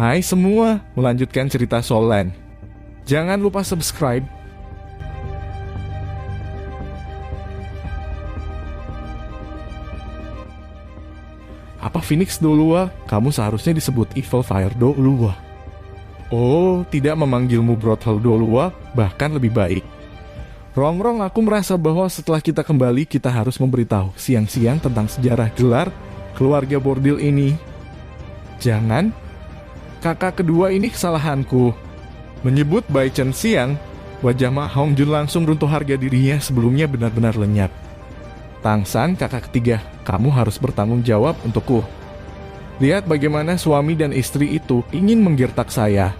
Hai semua, melanjutkan cerita Soul Land. Jangan lupa subscribe. Apa Phoenix Dolua? Kamu seharusnya disebut Evil Fire Dolua. Oh, tidak memanggilmu Brothel Dolua, bahkan lebih baik. Rongrong, aku merasa bahwa setelah kita kembali, kita harus memberitahu siang-siang tentang sejarah gelar keluarga bordil ini. Jangan, kakak kedua ini kesalahanku. Menyebut Bai Chen Xiang, wajah Ma Hongjun langsung runtuh harga dirinya sebelumnya benar-benar lenyap. Tang San, kakak ketiga, kamu harus bertanggung jawab untukku. Lihat bagaimana suami dan istri itu ingin menggertak saya.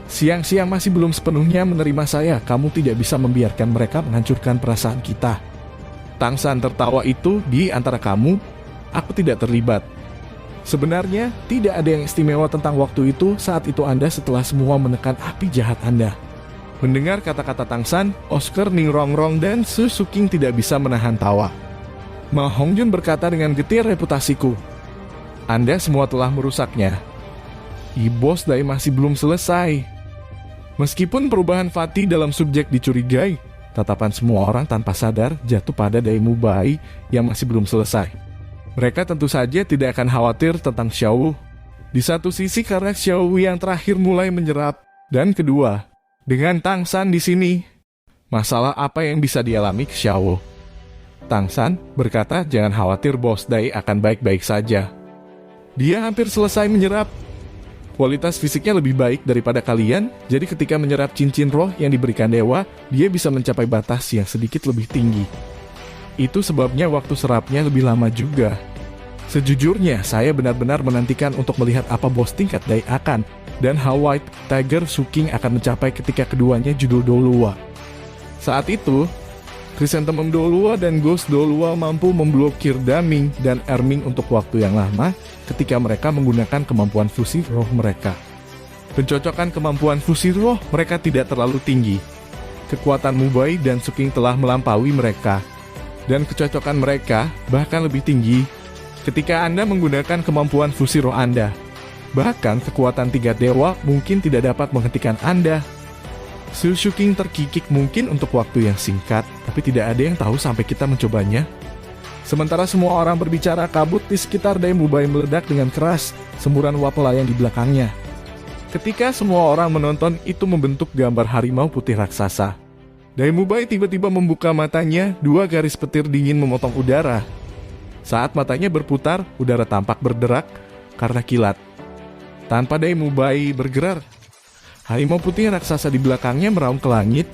Siang-siang masih belum sepenuhnya menerima saya, kamu tidak bisa membiarkan mereka menghancurkan perasaan kita. Tang San tertawa, itu di antara kamu, aku tidak terlibat. Sebenarnya, tidak ada yang istimewa tentang waktu itu saat itu Anda setelah semua menekan api jahat Anda. Mendengar kata-kata Tang San, Oscar, Ning Rongrong, dan Su Suking tidak bisa menahan tawa. Ma Hongjun berkata dengan getir, reputasiku. Anda semua telah merusaknya. Bos Dai masih belum selesai. Meskipun perubahan Fatih dalam subjek dicurigai, tatapan semua orang tanpa sadar jatuh pada Dai Mubai yang masih belum selesai. Mereka tentu saja tidak akan khawatir tentang Xiao. Di satu sisi karena Xiao yang terakhir mulai menyerap, dan kedua, dengan Tang San di sini, masalah apa yang bisa dialami ke Xiao? Tang San berkata, jangan khawatir, Bos Dai akan baik-baik saja. Dia hampir selesai menyerap. Kualitas fisiknya lebih baik daripada kalian, jadi ketika menyerap cincin roh yang diberikan dewa, dia bisa mencapai batas yang sedikit lebih tinggi. Itu sebabnya waktu serapnya lebih lama juga. Sejujurnya, saya benar-benar menantikan untuk melihat apa bos tingkat Dai akan, dan how White Tiger Suking akan mencapai ketika keduanya judul Dolua. Saat itu, Chrysanthemum Dolua dan Ghost Dolua mampu memblokir Daming dan Erming untuk waktu yang lama ketika mereka menggunakan kemampuan fusi roh mereka. Pencocokan kemampuan fusi roh mereka tidak terlalu tinggi. Kekuatan Mubai dan Suking telah melampaui mereka, dan kecocokan mereka bahkan lebih tinggi ketika Anda menggunakan kemampuan fusi roh Anda. Bahkan kekuatan tiga dewa mungkin tidak dapat menghentikan Anda. Su Suking terkikik mungkin untuk waktu yang singkat, tapi tidak ada yang tahu sampai kita mencobanya. Sementara semua orang berbicara, kabut di sekitar Dai Mubai meledak dengan keras, semburan uap melayang di belakangnya. Ketika semua orang menonton, itu membentuk gambar harimau putih raksasa. Dai Mubai tiba-tiba membuka matanya, dua garis petir dingin memotong udara. Saat matanya berputar, udara tampak berderak karena kilat. Tanpa Dai Mubai bergerak, harimau putih raksasa di belakangnya meraung ke langit,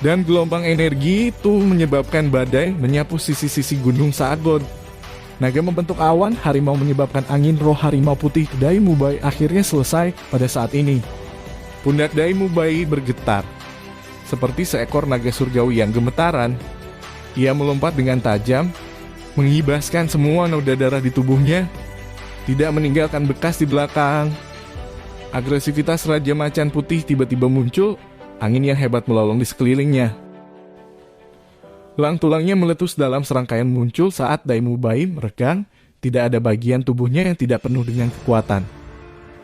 dan gelombang energi itu menyebabkan badai menyapu sisi-sisi gunung Saagon. Naga membentuk awan, harimau menyebabkan angin roh harimau putih Dai Mubai akhirnya selesai pada saat ini. Pundak Dai Mubai bergetar seperti seekor naga surgawi yang gemetaran. Ia melompat dengan tajam, menghibaskan semua noda darah di tubuhnya, tidak meninggalkan bekas di belakang. Agresivitas Raja Macan Putih tiba-tiba muncul, angin yang hebat melolong di sekelilingnya. Tulang-tulangnya meletus dalam serangkaian muncul saat Dai Mubai meregang, tidak ada bagian tubuhnya yang tidak penuh dengan kekuatan.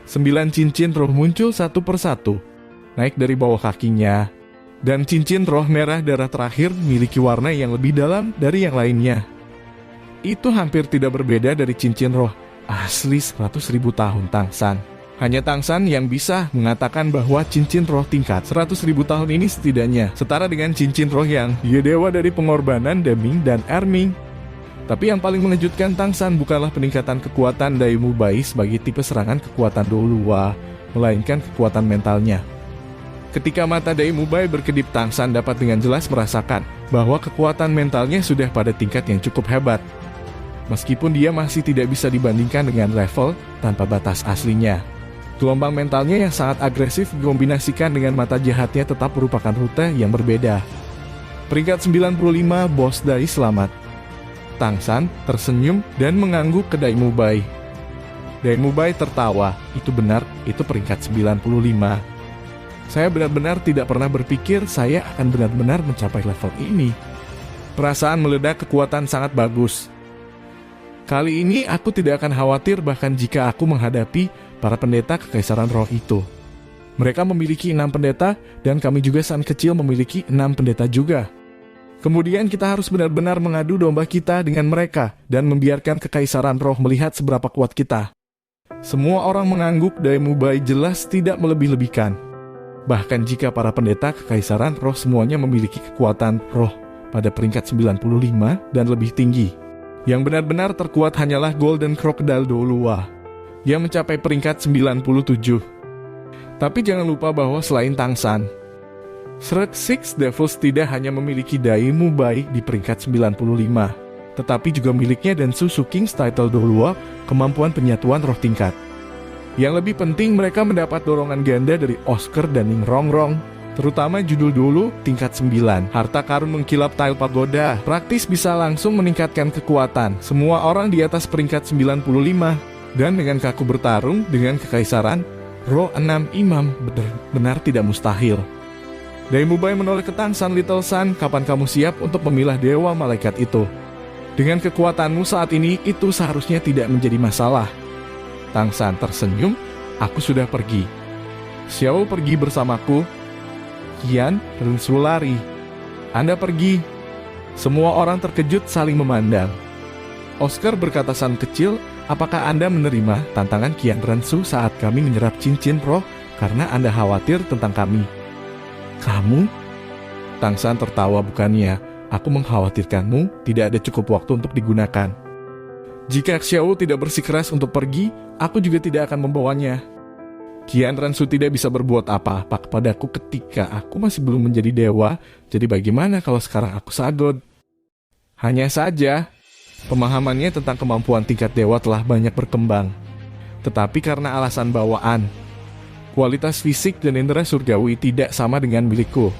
9 cincin roh muncul satu persatu, naik dari bawah kakinya. Dan cincin roh merah darah terakhir memiliki warna yang lebih dalam dari yang lainnya. Itu hampir tidak berbeda dari cincin roh asli 100.000 tahun Tang San. Hanya Tang San yang bisa mengatakan bahwa cincin roh tingkat 100.000 tahun ini setidaknya setara dengan cincin roh yang dia dewa dari pengorbanan Daming dan Erming. Tapi yang paling mengejutkan Tang San bukanlah peningkatan kekuatan Dai Mubai sebagai tipe serangan kekuatan Dolua, melainkan kekuatan mentalnya. Ketika mata Dai Mubai berkedip, Tang San dapat dengan jelas merasakan bahwa kekuatan mentalnya sudah pada tingkat yang cukup hebat. Meskipun dia masih tidak bisa dibandingkan dengan level tanpa batas aslinya. Gelombang mentalnya yang sangat agresif dikombinasikan dengan mata jahatnya tetap merupakan rute yang berbeda. Peringkat 95, Bos Dai selamat. Tang San tersenyum dan mengangguk ke Dai Mubai. Dai Mubai tertawa, itu benar, itu peringkat 95. Saya benar-benar tidak pernah berpikir saya akan benar-benar mencapai level ini. Perasaan meledak kekuatan sangat bagus. Kali ini aku tidak akan khawatir bahkan jika aku menghadapi para pendeta Kekaisaran Roh itu. Mereka memiliki 6 pendeta, dan kami juga Sun kecil memiliki 6 pendeta juga. Kemudian kita harus benar-benar mengadu domba kita dengan mereka, dan membiarkan Kekaisaran Roh melihat seberapa kuat kita. Semua orang mengangguk Daimubai jelas tidak melebih-lebihkan. Bahkan jika para pendeta Kekaisaran Roh semuanya memiliki kekuatan roh pada peringkat 95 dan lebih tinggi. Yang benar-benar terkuat hanyalah Golden Crocodile Dolua, yang mencapai peringkat 97. Tapi jangan lupa bahwa selain Tangsan, Shrek Six Devils tidak hanya memiliki Daimubai di peringkat 95, tetapi juga miliknya dan Susu King's Title Dolua, kemampuan penyatuan roh tingkat. Yang lebih penting, mereka mendapat dorongan ganda dari Oscar dan Ning Rongrong, terutama judul dulu tingkat 9. Harta karun mengkilap Tile Pagoda praktis bisa langsung meningkatkan kekuatan semua orang di atas peringkat 95, dan dengan kaku bertarung dengan Kekaisaran Roh 6 Imam benar-benar tidak mustahil. Daimubai menoleh ke Tangsan, Little Sun, kapan kamu siap untuk memilah dewa malaikat itu? Dengan kekuatanmu saat ini, itu seharusnya tidak menjadi masalah. Tangsan tersenyum, aku sudah pergi. Xiao pergi bersamaku. Qian, Rensu lari. Anda pergi. Semua orang terkejut saling memandang. Oscar berkata, Sun kecil, apakah Anda menerima tantangan Qian Rensu saat kami menyerap cincin roh karena Anda khawatir tentang kami? Kamu? Tangsan tertawa, bukannya. Aku mengkhawatirkanmu, tidak ada cukup waktu untuk digunakan. Jika Xiao tidak bersikeras untuk pergi, aku juga tidak akan membawanya. Qian Rensu tidak bisa berbuat apa-apa kepadaku ketika aku masih belum menjadi dewa, jadi bagaimana kalau sekarang aku sagod? Hanya saja, pemahamannya tentang kemampuan tingkat dewa telah banyak berkembang. Tetapi karena alasan bawaan, kualitas fisik dan indera surgawi tidak sama dengan milikku.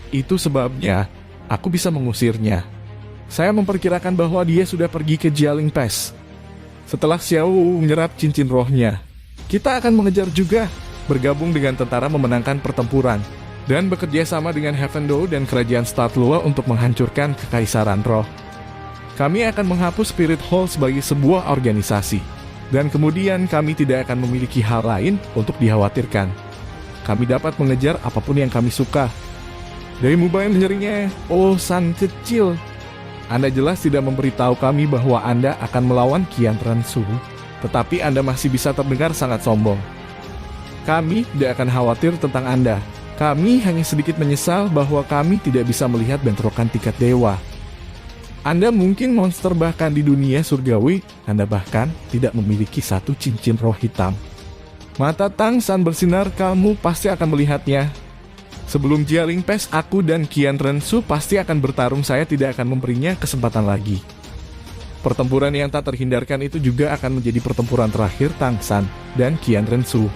Itu sebabnya aku bisa mengusirnya. Saya memperkirakan bahwa dia sudah pergi ke Jialing Pass. Setelah Xiao menyerap cincin rohnya, kita akan mengejar juga, bergabung dengan tentara memenangkan pertempuran, dan bekerja sama dengan Heavendoe dan Kerajaan Startlua untuk menghancurkan Kekaisaran Roh. Kami akan menghapus Spirit Hall sebagai sebuah organisasi, dan kemudian kami tidak akan memiliki hal lain untuk dikhawatirkan. Kami dapat mengejar apapun yang kami suka. Daimubai menyeringai, oh Sun kecil, Anda jelas tidak memberitahu kami bahwa Anda akan melawan Qian Rensu, tetapi Anda masih bisa terdengar sangat sombong. Kami tidak akan khawatir tentang Anda. Kami hanya sedikit menyesal bahwa kami tidak bisa melihat bentrokan tingkat dewa. Anda mungkin monster bahkan di dunia surgawi, Anda bahkan tidak memiliki satu cincin roh hitam. Mata Tangsan bersinar, kamu pasti akan melihatnya. Sebelum Jialing Pass, aku dan Qian Rensu pasti akan bertarung, saya tidak akan memberinya kesempatan lagi. Pertempuran yang tak terhindarkan itu juga akan menjadi pertempuran terakhir Tangsan dan Qian Rensu.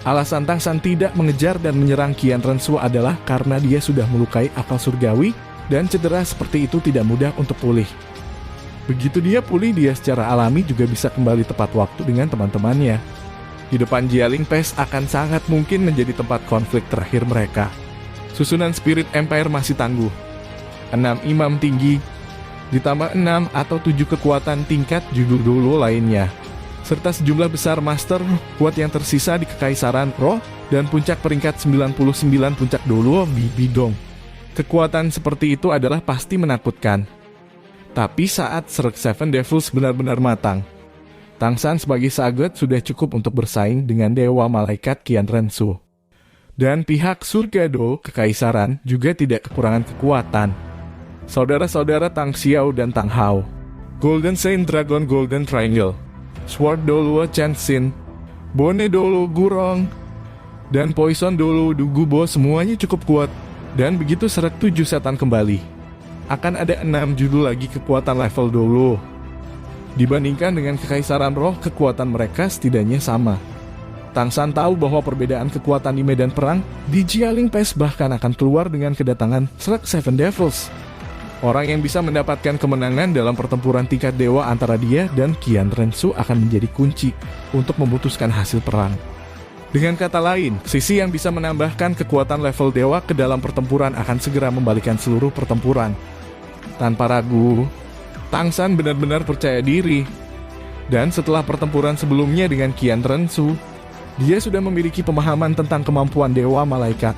Alasan Tangsan tidak mengejar dan menyerang Qian Rensu adalah karena dia sudah melukai akal surgawi, dan cedera seperti itu tidak mudah untuk pulih. Begitu dia pulih, dia secara alami juga bisa kembali tepat waktu dengan teman-temannya. Di depan Jialing Pass akan sangat mungkin menjadi tempat konflik terakhir mereka. Susunan Spirit Empire masih tangguh. 6 imam tinggi, ditambah 6 atau 7 kekuatan tingkat judul dulu lainnya, serta sejumlah besar master kuat yang tersisa di Kekaisaran Roh, dan puncak peringkat 99 puncak dulu Bidong. Kekuatan seperti itu adalah pasti menakutkan. Tapi saat Shrek Seven Devils benar-benar matang, Tangsan sebagai sagot sudah cukup untuk bersaing dengan dewa malaikat Qian Rensu. Dan pihak Surgado Kekaisaran juga tidak kekurangan kekuatan. Saudara-saudara Tang Xiao dan Tang Hao, Golden Saint Dragon Golden Triangle, Sword Dolo Chansin, Bone Dolo Gurong, dan Poison Dolo Dugubo semuanya cukup kuat. Dan begitu Shrek 7 setan kembali, akan ada 6 judul lagi kekuatan level dulu. Dibandingkan dengan Kekaisaran Roh, kekuatan mereka setidaknya sama. Tangsan tahu bahwa perbedaan kekuatan di medan perang di Jialing Pass bahkan akan keluar dengan kedatangan Shrek Seven Devils. Orang yang bisa mendapatkan kemenangan dalam pertempuran tingkat dewa antara dia dan Qian Rensu akan menjadi kunci untuk memutuskan hasil perang. Dengan kata lain, sisi yang bisa menambahkan kekuatan level dewa ke dalam pertempuran akan segera membalikan seluruh pertempuran. Tanpa ragu, Tangsan benar-benar percaya diri. Dan setelah pertempuran sebelumnya dengan Qian Rensu, dia sudah memiliki pemahaman tentang kemampuan Dewa Malaikat.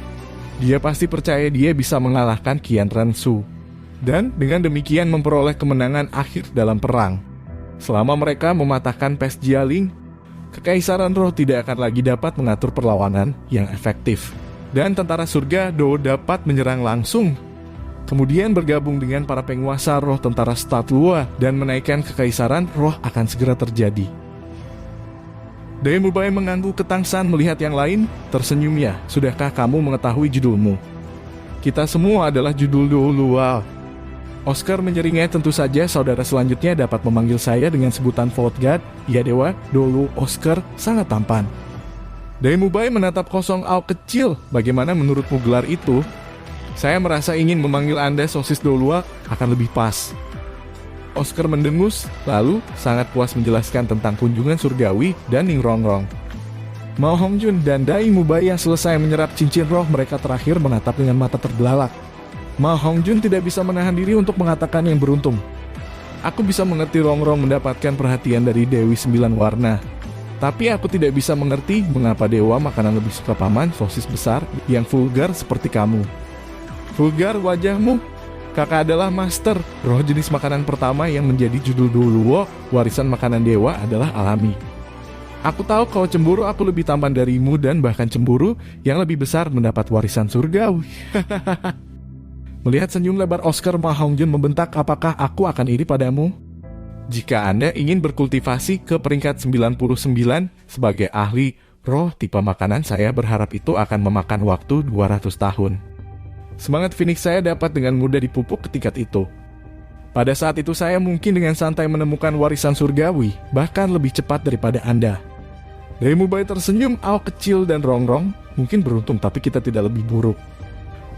Dia pasti percaya dia bisa mengalahkan Qian Rensu. Dan dengan demikian memperoleh kemenangan akhir dalam perang. Selama mereka mematahkan Pes Jialing, Kekaisaran Roh tidak akan lagi dapat mengatur perlawanan yang efektif. Dan tentara surga Do dapat menyerang langsung. Kemudian bergabung dengan para penguasa roh tentara Statlua dan menaikkan Kekaisaran Roh akan segera terjadi. Dai Mubai mengangguk ketangsan melihat yang lain, tersenyumnya. Sudahkah kamu mengetahui judulmu? Kita semua adalah judul Do Luo. Oscar menyeringai, tentu saja saudara selanjutnya dapat memanggil saya dengan sebutan Vault God. Ya dewa, Do Luo Oscar sangat tampan. Dai Mubai menatap kosong Ao kecil. Bagaimana menurutmu gelar itu? Saya merasa ingin memanggil Anda sosis Do Luo akan lebih pas. Oscar mendengus, lalu sangat puas menjelaskan tentang kunjungan surgawi dan Ning Rongrong. Mao Hongjun dan Dai Mubai yang selesai menyerap cincin roh mereka terakhir menatap dengan mata terbelalak. Mao Hongjun tidak bisa menahan diri untuk mengatakan yang beruntung. Aku bisa mengerti Rongrong mendapatkan perhatian dari Dewi Sembilan Warna. Tapi aku tidak bisa mengerti mengapa dewa makanan lebih suka paman sosis besar yang vulgar seperti kamu. Vulgar wajahmu? Kakak adalah master. Roh jenis makanan pertama yang menjadi judul Do Luo, warisan makanan dewa adalah alami. Aku tahu kau cemburu aku lebih tampan darimu dan bahkan cemburu yang lebih besar mendapat warisan surgawi. Melihat senyum lebar Oscar, Mao Hongjun membentak, apakah aku akan iri padamu? Jika Anda ingin berkultivasi ke peringkat 99 sebagai ahli roh tipe makanan, saya berharap itu akan memakan waktu 200 tahun. Semangat Phoenix saya dapat dengan mudah dipupuk ke tingkat itu. Pada saat itu saya mungkin dengan santai menemukan warisan surgawi, bahkan lebih cepat daripada Anda. Dai Mubai tersenyum, Ao kecil dan Rongrong mungkin beruntung, tapi kita tidak lebih buruk.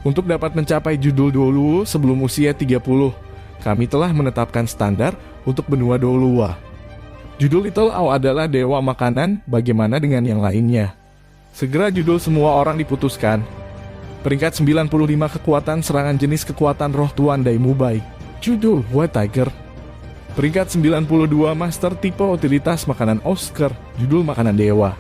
Untuk dapat mencapai judul Do Luo sebelum usia 30, kami telah menetapkan standar untuk benua Do Luo. Judul Little Ao adalah dewa makanan, bagaimana dengan yang lainnya? Segera judul semua orang diputuskan. Peringkat 95 kekuatan serangan jenis kekuatan roh Tuan Dai Mubai. Judul White Tiger. Peringkat 92 master tipe utilitas makanan Oscar. Judul makanan dewa.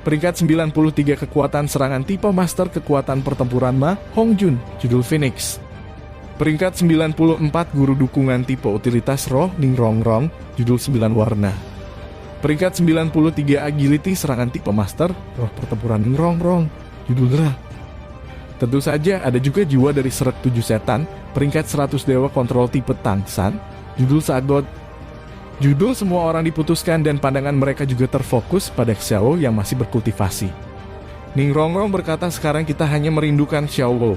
Peringkat 93 kekuatan serangan tipe master kekuatan pertempuran Ma Hongjun. Judul Phoenix. Peringkat 94 guru dukungan tipe utilitas roh Ning Rongrong. Judul 9 warna. Peringkat 93 agility serangan tipe master roh pertempuran Ning Rongrong. Judul Gerah. Tentu saja ada juga jiwa dari Seret 7 setan, peringkat 100 dewa kontrol tipe Tangsan, judul Sagot. Judul semua orang diputuskan dan pandangan mereka juga terfokus pada Xiao yang masih berkultivasi. Ning Rongrong berkata, sekarang kita hanya merindukan Xiao.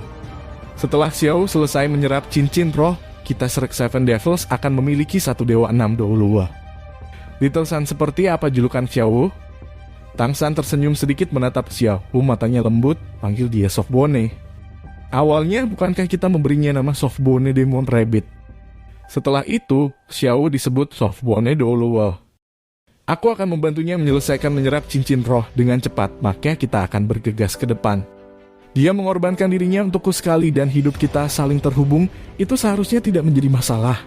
Setelah Xiao selesai menyerap cincin roh, kita Shrek Seven Devils akan memiliki satu dewa 6 Do Luo. Little Sun, seperti apa julukan Xiao? Tangsan tersenyum sedikit menatap Xiao, matanya lembut, panggil dia Softbone. Awalnya bukankah kita memberinya nama Softbone Demon Rabbit? Setelah itu, Xiao disebut Softbone Do Luo. Aku akan membantunya menyelesaikan menyerap cincin roh dengan cepat, maka kita akan bergegas ke depan. Dia mengorbankan dirinya untukku sekali dan hidup kita saling terhubung, itu seharusnya tidak menjadi masalah.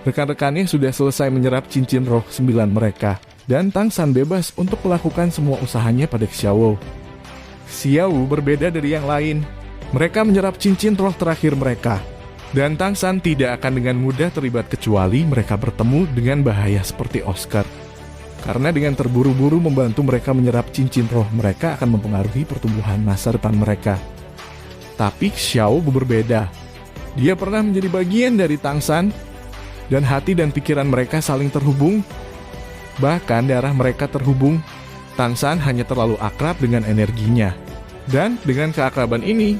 Rekan-rekannya sudah selesai menyerap cincin roh 9 mereka. Dan Tangsan bebas untuk melakukan semua usahanya pada Xiao. Xiao berbeda dari yang lain. Mereka menyerap cincin roh terakhir mereka. Dan Tangsan tidak akan dengan mudah terlibat kecuali mereka bertemu dengan bahaya seperti Oscar. Karena dengan terburu-buru membantu mereka menyerap cincin roh, mereka akan mempengaruhi pertumbuhan masa depan mereka. Tapi Xiao berbeda. Dia pernah menjadi bagian dari Tangsan. Dan hati dan pikiran mereka saling terhubung. Bahkan darah mereka terhubung. Tangsan hanya terlalu akrab dengan energinya. Dan dengan keakraban ini,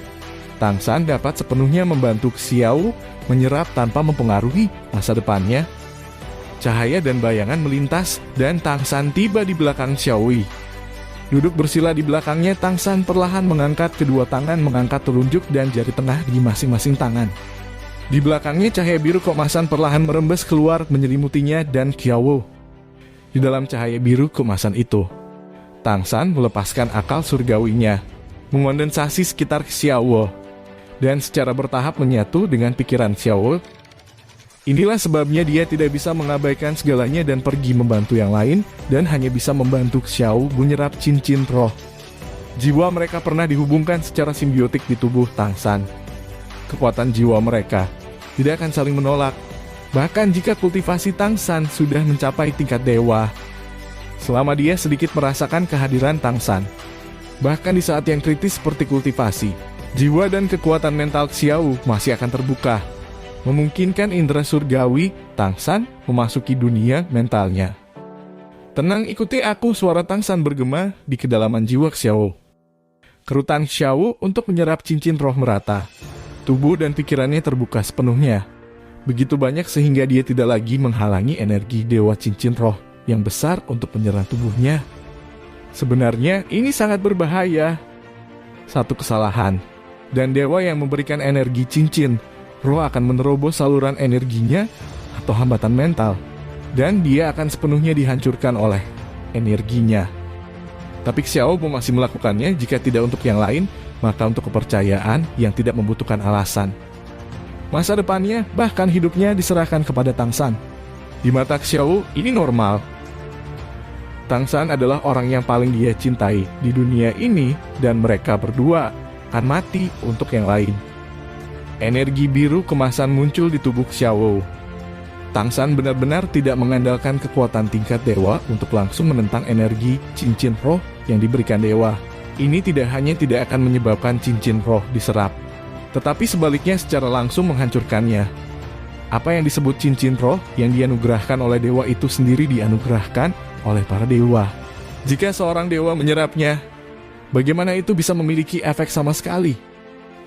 Tangsan dapat sepenuhnya membantu Xiao menyerap tanpa mempengaruhi masa depannya. Cahaya dan bayangan melintas dan Tangsan tiba di belakang Xiaoi. Duduk bersila di belakangnya, Tangsan perlahan mengangkat kedua tangan, mengangkat telunjuk dan jari tengah di masing-masing tangan. Di belakangnya cahaya biru keemasan perlahan merembes keluar menyelimutinya dan Xiao. Di dalam cahaya biru keemasan itu, Tangsan melepaskan akal surgawinya, mengondensasi sekitar Xiao, dan secara bertahap menyatu dengan pikiran Xiao. Inilah sebabnya dia tidak bisa mengabaikan segalanya dan pergi membantu yang lain, dan hanya bisa membantu Xiao menyerap cincin roh. Jiwa mereka pernah dihubungkan secara simbiotik di tubuh Tang San. Kekuatan jiwa mereka tidak akan saling menolak, bahkan jika kultivasi Tang San sudah mencapai tingkat dewa. Selama dia sedikit merasakan kehadiran Tang San, bahkan di saat yang kritis seperti kultivasi, jiwa dan kekuatan mental Xiao masih akan terbuka, memungkinkan indera surgawi Tang San memasuki dunia mentalnya. Tenang, ikuti aku, suara Tang San bergema di kedalaman jiwa Xiao. Kerutan Xiao untuk menyerap cincin roh merata. Tubuh dan pikirannya terbuka sepenuhnya. Begitu banyak sehingga dia tidak lagi menghalangi energi dewa cincin roh yang besar untuk menyerang tubuhnya. Sebenarnya ini sangat berbahaya. Satu kesalahan, dan dewa yang memberikan energi cincin roh akan menerobos saluran energinya atau hambatan mental, dan dia akan sepenuhnya dihancurkan oleh energinya. Tapi Xiao masih melakukannya jika tidak untuk yang lain, maka untuk kepercayaan yang tidak membutuhkan alasan. Masa depannya, bahkan hidupnya diserahkan kepada Tang San. Di mata Xiao, ini normal. Tang San adalah orang yang paling dia cintai di dunia ini, dan mereka berdua akan mati untuk yang lain. Energi biru kemasan muncul di tubuh Xiao. Tang San benar-benar tidak mengandalkan kekuatan tingkat dewa untuk langsung menentang energi cincin roh yang diberikan dewa. Ini tidak hanya tidak akan menyebabkan cincin roh diserap, tetapi sebaliknya secara langsung menghancurkannya. Apa yang disebut cincin roh yang dianugerahkan oleh dewa itu sendiri dianugerahkan oleh para dewa. Jika seorang dewa menyerapnya, bagaimana itu bisa memiliki efek sama sekali?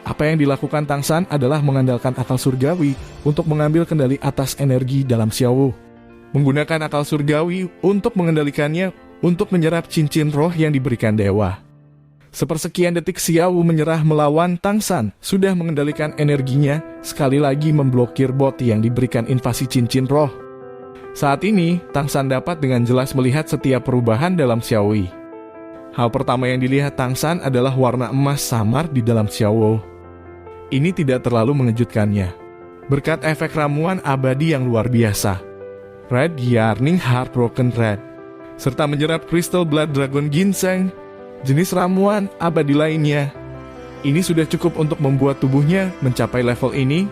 Apa yang dilakukan Tang San adalah mengandalkan akal surgawi untuk mengambil kendali atas energi dalam Xiao. Menggunakan akal surgawi untuk mengendalikannya untuk menyerap cincin roh yang diberikan dewa. Sepersekian detik Xiao menyerah melawan Tang San, sudah mengendalikan energinya, sekali lagi memblokir bot yang diberikan invasi cincin roh. Saat ini, Tang San dapat dengan jelas melihat setiap perubahan dalam Xiaoyi. Hal pertama yang dilihat Tang San adalah warna emas samar di dalam Xiao. Ini tidak terlalu mengejutkannya, berkat efek ramuan abadi yang luar biasa. Red Yearning Heartbroken Red, serta menyerap Crystal Blood Dragon Ginseng, jenis ramuan abadi lainnya. Ini sudah cukup untuk membuat tubuhnya mencapai level ini.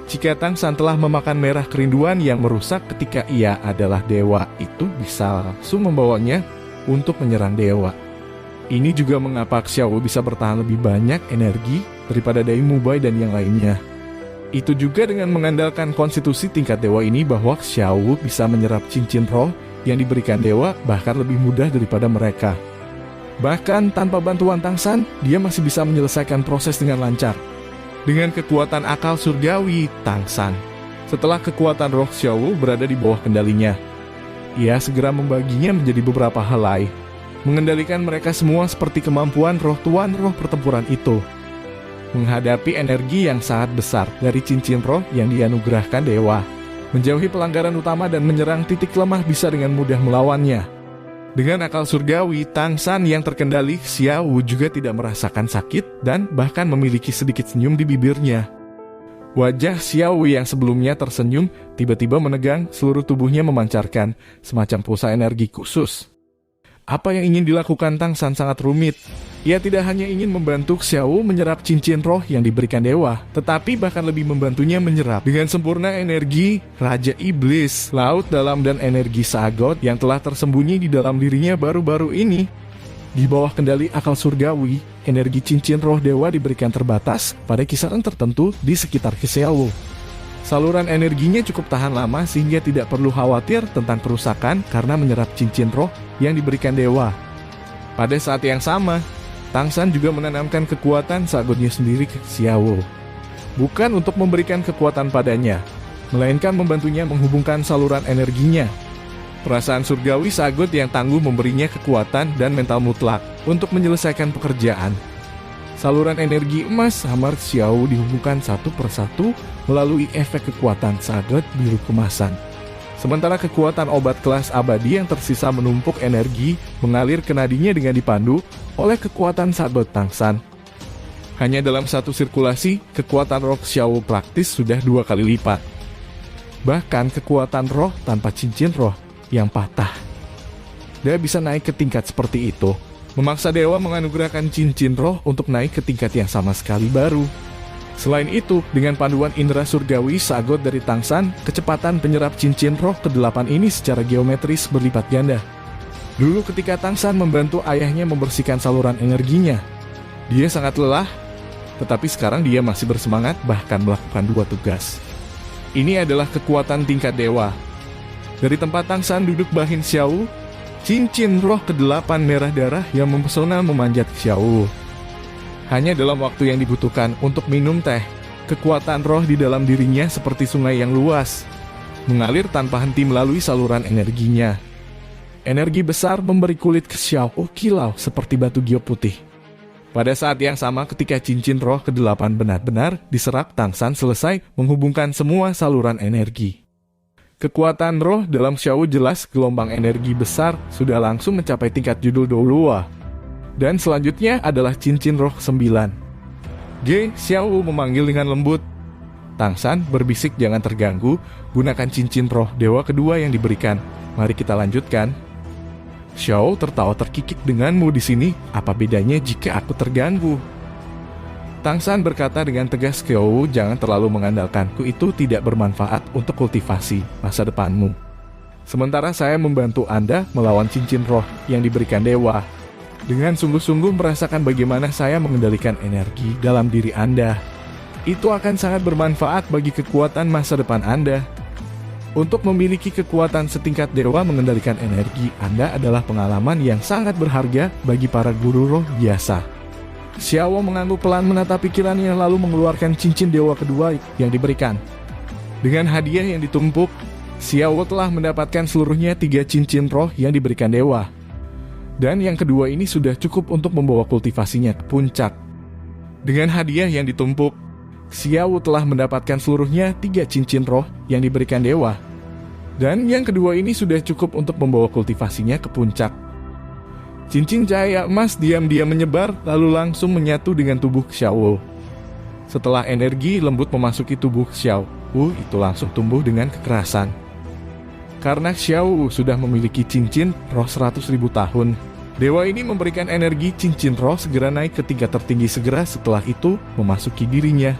Jika Tang San telah memakan merah kerinduan yang merusak ketika ia adalah dewa, itu bisa langsung membawanya untuk menyerang dewa. Ini juga mengapa Xiao bisa bertahan lebih banyak energi daripada Dai Mubai dan yang lainnya. Itu juga dengan mengandalkan konstitusi tingkat dewa ini bahwa Xiao bisa menyerap cincin roh yang diberikan dewa bahkan lebih mudah daripada mereka. Bahkan tanpa bantuan Tang San, dia masih bisa menyelesaikan proses dengan lancar. Dengan kekuatan akal surgawi Tang San, setelah kekuatan roh Xiao berada di bawah kendalinya, ia segera membaginya menjadi beberapa helai, mengendalikan mereka semua seperti kemampuan roh tuan roh pertempuran itu. Menghadapi energi yang sangat besar dari cincin roh yang dianugerahkan dewa, menjauhi pelanggaran utama dan menyerang titik lemah bisa dengan mudah melawannya. Dengan akal surgawi Tang San yang terkendali, Xiao juga tidak merasakan sakit dan bahkan memiliki sedikit senyum di bibirnya. Wajah Xiao yang sebelumnya tersenyum tiba-tiba menegang, seluruh tubuhnya memancarkan semacam pulsa energi khusus. Apa yang ingin dilakukan Tang San sangat rumit. Ia tidak hanya ingin membantu Xiao menyerap cincin roh yang diberikan dewa, tetapi bahkan lebih membantunya menyerap dengan sempurna energi Raja Iblis, Laut Dalam dan energi Sagot yang telah tersembunyi di dalam dirinya baru-baru ini. Di bawah kendali akal surgawi, energi cincin roh dewa diberikan terbatas pada kisaran tertentu di sekitar Xiao. Saluran energinya cukup tahan lama sehingga tidak perlu khawatir tentang kerusakan karena menyerap cincin roh yang diberikan dewa. Pada saat yang sama, Tang San juga menanamkan kekuatan Sagotnya sendiri ke Xiao. Bukan untuk memberikan kekuatan padanya, melainkan membantunya menghubungkan saluran energinya. Perasaan surgawi Sagot yang tangguh memberinya kekuatan dan mental mutlak untuk menyelesaikan pekerjaan. Saluran energi emas samar Xiao dihubungkan satu persatu melalui efek kekuatan Sagot biru kemasan. Sementara kekuatan obat kelas abadi yang tersisa menumpuk energi mengalir ke nadinya dengan dipandu oleh kekuatan Sagot Tang San. Hanya dalam satu sirkulasi, kekuatan roh Xiao praktis sudah 2 kali lipat. Bahkan kekuatan roh tanpa cincin roh yang patah. Dia bisa naik ke tingkat seperti itu, memaksa dewa menganugerahkan cincin roh untuk naik ke tingkat yang sama sekali baru. Selain itu, dengan panduan indera surgawi Sagot dari Tangsan, kecepatan penyerap cincin roh ke-8 ini secara geometris berlipat ganda. Dulu ketika Tangsan membantu ayahnya membersihkan saluran energinya, dia sangat lelah, tetapi sekarang dia masih bersemangat bahkan melakukan 2 tugas. Ini adalah kekuatan tingkat dewa. Dari tempat Tangsan duduk Bahin Xiao, cincin roh ke-8 merah darah yang mempesona memanjat Xiao. Hanya dalam waktu yang dibutuhkan untuk minum teh, kekuatan roh di dalam dirinya seperti sungai yang luas, mengalir tanpa henti melalui saluran energinya. Energi besar memberi kulit ke Xiao kilau seperti batu giok putih. Pada saat yang sama ketika cincin roh ke-8 benar-benar diserap, Tangsan selesai menghubungkan semua saluran energi. Kekuatan roh dalam Xiao jelas gelombang energi besar sudah langsung mencapai tingkat judul Doulua. Dan selanjutnya adalah cincin roh 9. Xiao memanggil dengan lembut. Tangsan berbisik jangan terganggu, gunakan cincin roh dewa kedua yang diberikan. Mari kita lanjutkan. Xiao tertawa terkikik, denganmu di sini, apa bedanya jika aku terganggu? Tangsan berkata dengan tegas, Xiao, jangan terlalu mengandalkanku, itu tidak bermanfaat untuk kultivasi masa depanmu. Sementara saya membantu Anda melawan cincin roh yang diberikan dewa. Dengan sungguh-sungguh merasakan bagaimana saya mengendalikan energi dalam diri Anda. Itu akan sangat bermanfaat bagi kekuatan masa depan Anda. Untuk memiliki kekuatan setingkat dewa mengendalikan energi Anda adalah pengalaman yang sangat berharga bagi para guru roh biasa. Xiao mengangguk pelan menata pikirannya lalu mengeluarkan cincin dewa kedua yang diberikan. Dengan hadiah yang ditumpuk, Xiao telah mendapatkan seluruhnya 3 cincin roh yang diberikan dewa. Dan yang kedua ini sudah cukup untuk membawa kultivasinya ke puncak. Dengan hadiah yang ditumpuk, Xiao telah mendapatkan seluruhnya 3 cincin roh yang diberikan dewa. Dan yang kedua ini sudah cukup untuk membawa kultivasinya ke puncak. Cincin cahaya emas diam-diam menyebar lalu langsung menyatu dengan tubuh Xiao. Setelah energi lembut memasuki tubuh Xiao, itu langsung tumbuh dengan kekerasan. Karena Xiao sudah memiliki cincin roh 100.000 tahun, dewa ini memberikan energi cincin roh segera naik ke tingkat tertinggi segera setelah itu memasuki dirinya.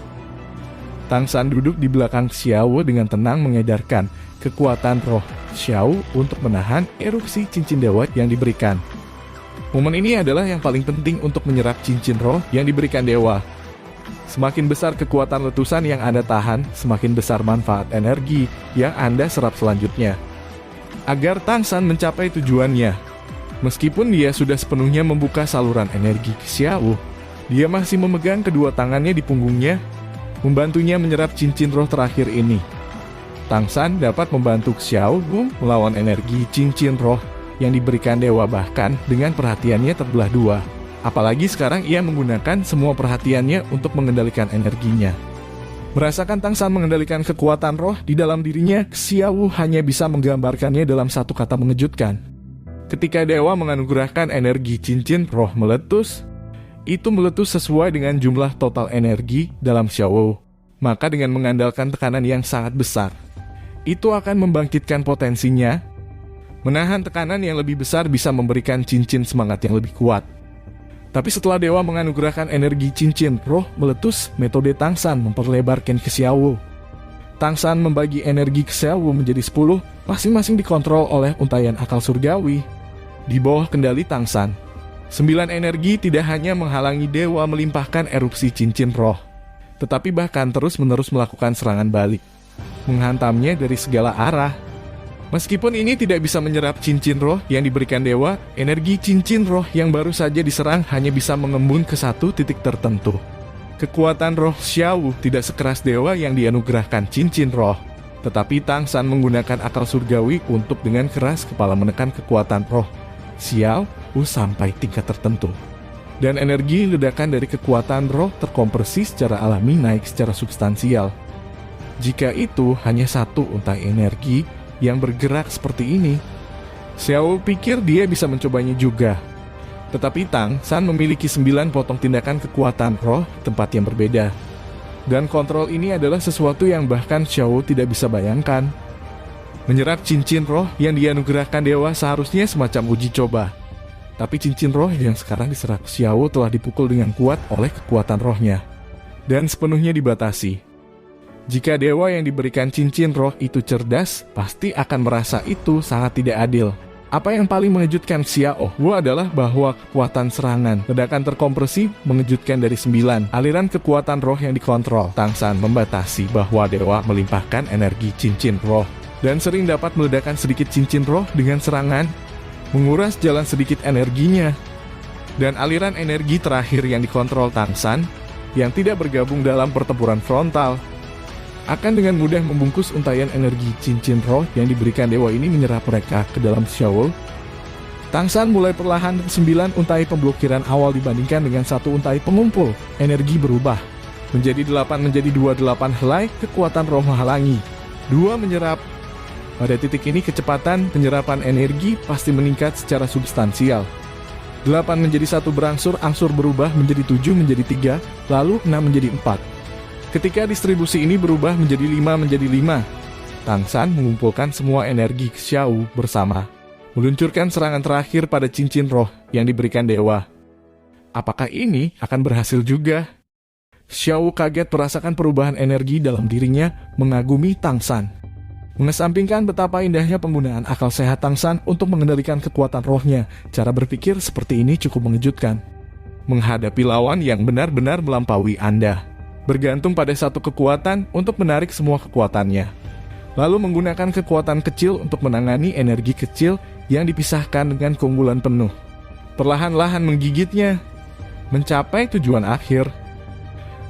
Tangsan duduk di belakang Xiao dengan tenang mengedarkan kekuatan roh Xiao untuk menahan erupsi cincin dewa yang diberikan. Momen ini adalah yang paling penting untuk menyerap cincin roh yang diberikan dewa. Semakin besar kekuatan letusan yang Anda tahan, semakin besar manfaat energi yang Anda serap selanjutnya. Agar Tangsan mencapai tujuannya, meskipun dia sudah sepenuhnya membuka saluran energi ke Xiao, dia masih memegang kedua tangannya di punggungnya, membantunya menyerap cincin roh terakhir ini. Tangsan dapat membantu Xiao melawan energi cincin roh yang diberikan dewa bahkan dengan perhatiannya terbelah 2. Apalagi sekarang ia menggunakan semua perhatiannya untuk mengendalikan energinya. Merasakan Tangsan mengendalikan kekuatan roh di dalam dirinya, Xiao hanya bisa menggambarkannya dalam satu kata mengejutkan. Ketika dewa menganugerahkan energi cincin roh meletus, itu meletus sesuai dengan jumlah total energi dalam Xiao. Maka dengan mengandalkan tekanan yang sangat besar, itu akan membangkitkan potensinya. Menahan tekanan yang lebih besar bisa memberikan cincin semangat yang lebih kuat. Tapi setelah dewa menganugerahkan energi cincin roh meletus, metode Tangsan memperlebarkan ke Xiao. Tangsan membagi energi ke Xiao menjadi 10, masing-masing dikontrol oleh untayan akal surgawi. Di bawah kendali Tangsan, 9 energi tidak hanya menghalangi dewa melimpahkan erupsi cincin roh, tetapi bahkan terus-menerus melakukan serangan balik, menghantamnya dari segala arah. Meskipun ini tidak bisa menyerap cincin roh yang diberikan dewa, energi cincin roh yang baru saja diserang hanya bisa mengembun ke satu titik tertentu. Kekuatan roh Xiao tidak sekeras dewa yang dianugerahkan cincin roh, tetapi Tangsan menggunakan akal surgawi untuk dengan keras kepala menekan kekuatan roh Xiao sampai tingkat tertentu. Dan energi ledakan dari kekuatan roh terkompresi secara alami naik secara substansial. Jika itu hanya satu untai energi yang bergerak seperti ini, Xiao pikir dia bisa mencobanya juga. Tetapi Tangsan memiliki 9 potong tindakan kekuatan roh tempat yang berbeda. Dan kontrol ini adalah sesuatu yang bahkan Xiao tidak bisa bayangkan. Menyerap cincin roh yang dianugerahkan dewa seharusnya semacam uji coba. Tapi cincin roh yang sekarang diserap Xiao telah dipukul dengan kuat oleh kekuatan rohnya. Dan sepenuhnya dibatasi. Jika dewa yang diberikan cincin roh itu cerdas, pasti akan merasa itu sangat tidak adil. Apa yang paling mengejutkan Xiao adalah bahwa kekuatan serangan ledakan terkompresi mengejutkan dari 9 aliran kekuatan roh yang dikontrol. Tang San membatasi bahwa dewa melimpahkan energi cincin roh dan sering dapat meledakan sedikit cincin roh dengan serangan, menguras jalan sedikit energinya. Dan aliran energi terakhir yang dikontrol Tang San yang tidak bergabung dalam pertempuran frontal akan dengan mudah membungkus untaian energi cincin roh yang diberikan dewa ini menyerap mereka ke dalam Xiao. Tang San mulai perlahan 9 untai pemblokiran awal dibandingkan dengan 1 untai pengumpul. Energi berubah menjadi 8 menjadi 28 helai kekuatan roh menghalangi. 2 menyerap. Pada titik ini kecepatan penyerapan energi pasti meningkat secara substansial. 8 menjadi 1 berangsur-angsur berubah menjadi 7 menjadi 3, lalu 6 menjadi 4. Ketika distribusi ini berubah menjadi 5 menjadi 5, Tang San mengumpulkan semua energi Xiao bersama, meluncurkan serangan terakhir pada cincin roh yang diberikan dewa. Apakah ini akan berhasil juga? Xiao kaget merasakan perubahan energi dalam dirinya, mengagumi Tang San. Mengesampingkan betapa indahnya penggunaan akal sehat Tang San untuk mengendalikan kekuatan rohnya, cara berpikir seperti ini cukup mengejutkan. Menghadapi lawan yang benar-benar melampaui Anda. Bergantung pada satu kekuatan untuk menarik semua kekuatannya. Lalu menggunakan kekuatan kecil untuk menangani energi kecil yang dipisahkan dengan keunggulan penuh. Perlahan-lahan menggigitnya, mencapai tujuan akhir.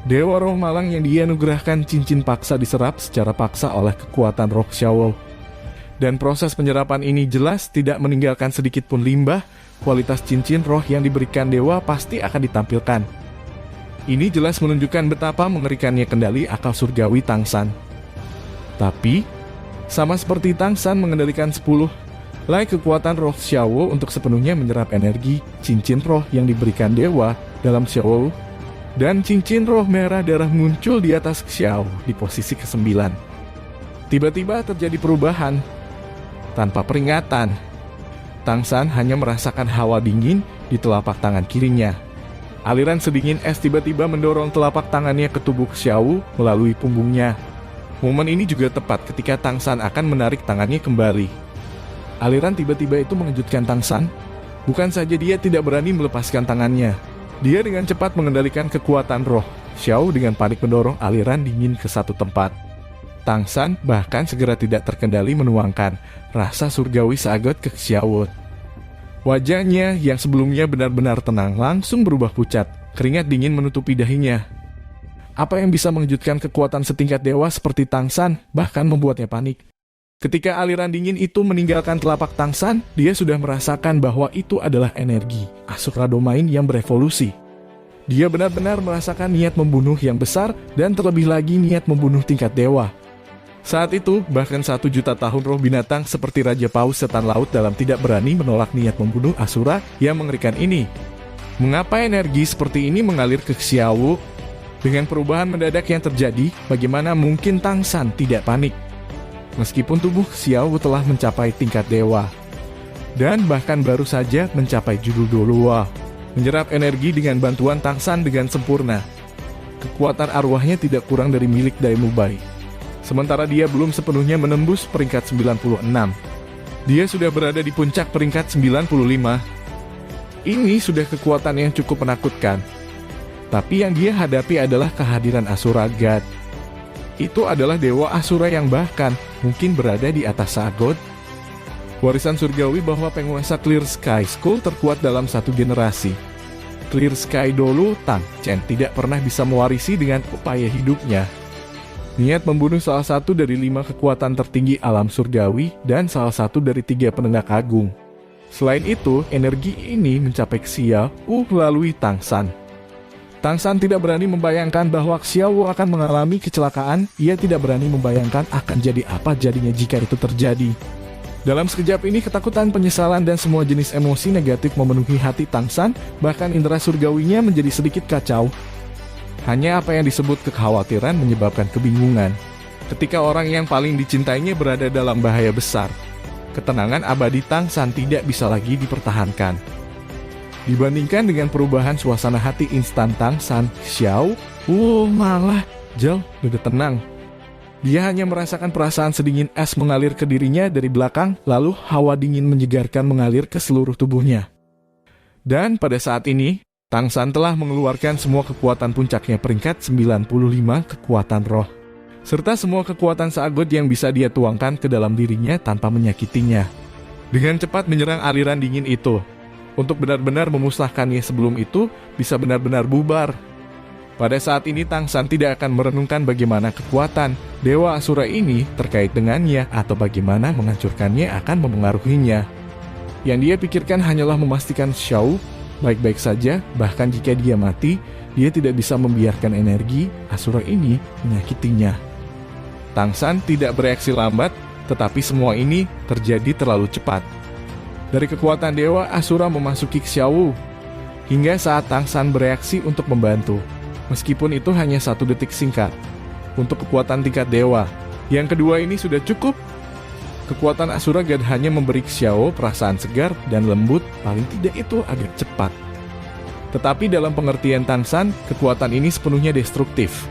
Dewa roh malang yang dianugerahkan cincin paksa diserap secara paksa oleh kekuatan roh Xiao. Dan proses penyerapan ini jelas tidak meninggalkan sedikit pun limbah. Kualitas cincin roh yang diberikan dewa pasti akan ditampilkan. Ini jelas menunjukkan betapa mengerikannya kendali akal surgawi Tang San. Tapi, sama seperti Tang San mengendalikan 10 helai kekuatan roh Xiao untuk sepenuhnya menyerap energi cincin roh yang diberikan dewa dalam Xiao, dan cincin roh merah darah muncul di atas Xiao di posisi ke-9. Tiba-tiba terjadi perubahan. Tanpa peringatan, Tang San hanya merasakan hawa dingin di telapak tangan kirinya. Aliran sedingin es tiba-tiba mendorong telapak tangannya ke tubuh Xiao melalui punggungnya. Momen ini juga tepat ketika Tang San akan menarik tangannya kembali. Aliran tiba-tiba itu mengejutkan Tang San. Bukan saja dia tidak berani melepaskan tangannya, dia dengan cepat mengendalikan kekuatan roh Xiao dengan panik mendorong aliran dingin ke satu tempat. Tang San bahkan segera tidak terkendali menuangkan rasa surgawi seagot ke Xiao. Wajahnya yang sebelumnya benar-benar tenang langsung berubah pucat, keringat dingin menutupi dahinya. Apa yang bisa mengejutkan kekuatan setingkat dewa seperti Tang San, bahkan membuatnya panik. Ketika aliran dingin itu meninggalkan telapak Tang San, dia sudah merasakan bahwa itu adalah energi Asura Domain yang berevolusi. Dia benar-benar merasakan niat membunuh yang besar dan terlebih lagi niat membunuh tingkat dewa. Saat itu, bahkan 1 juta tahun roh binatang seperti Raja Paus Setan Laut dalam tidak berani menolak niat membunuh Asura yang mengerikan ini. Mengapa energi seperti ini mengalir ke Xiao? Dengan perubahan mendadak yang terjadi, bagaimana mungkin Tang San tidak panik? Meskipun tubuh Xiao telah mencapai tingkat dewa, dan bahkan baru saja mencapai judul Dolua, menyerap energi dengan bantuan Tang San dengan sempurna. Kekuatan arwahnya tidak kurang dari milik Daimubai. Sementara dia belum sepenuhnya menembus peringkat 96. Dia sudah berada di puncak peringkat 95. Ini sudah kekuatan yang cukup menakutkan. Tapi yang dia hadapi adalah kehadiran Asura God. Itu adalah dewa Asura yang bahkan mungkin berada di atas Sagot. Warisan surgawi bahwa penguasa Clear Sky School terkuat dalam satu generasi. Clear Sky dulu Tang Chen tidak pernah bisa mewarisi dengan upaya hidupnya. Niat membunuh salah satu dari 5 kekuatan tertinggi alam surgawi dan salah satu dari 3 penenggak agung. Selain itu, energi ini mencapai Xiao melalui Tang San. Tang San tidak berani membayangkan bahwa Xiao akan mengalami kecelakaan. Ia tidak berani membayangkan akan jadi apa jadinya jika itu terjadi. Dalam sekejap ini, ketakutan, penyesalan, dan semua jenis emosi negatif memenuhi hati Tang San, bahkan indera surgawinya menjadi sedikit kacau. Hanya apa yang disebut kekhawatiran menyebabkan kebingungan. Ketika orang yang paling dicintainya berada dalam bahaya besar, ketenangan abadi Tang San tidak bisa lagi dipertahankan. Dibandingkan dengan perubahan suasana hati instan Tang San, Xiao malah jauh lebih tenang. Dia hanya merasakan perasaan sedingin es mengalir ke dirinya dari belakang, lalu hawa dingin menyegarkan mengalir ke seluruh tubuhnya. Dan pada saat ini, Tang San telah mengeluarkan semua kekuatan puncaknya peringkat 95 kekuatan roh, serta semua kekuatan Sagot yang bisa dia tuangkan ke dalam dirinya tanpa menyakitinya. Dengan cepat menyerang aliran dingin itu, untuk benar-benar memusnahkannya sebelum itu bisa benar-benar bubar. Pada saat ini Tang San tidak akan merenungkan bagaimana kekuatan Dewa Asura ini terkait dengannya atau bagaimana menghancurkannya akan memengaruhinya. Yang dia pikirkan hanyalah memastikan Xiao baik-baik saja, bahkan jika dia mati, dia tidak bisa membiarkan energi Asura ini menyakitinya. Tang San tidak bereaksi lambat, tetapi semua ini terjadi terlalu cepat. Dari kekuatan Dewa Asura memasuki Xiao, hingga saat Tang San bereaksi untuk membantu. Meskipun itu hanya 1 detik singkat. Untuk kekuatan tingkat dewa, yang kedua ini sudah cukup. Kekuatan Asura God hanya memberi Xiao perasaan segar dan lembut, paling tidak itu agak cepat. Tetapi dalam pengertian Tang San, kekuatan ini sepenuhnya destruktif.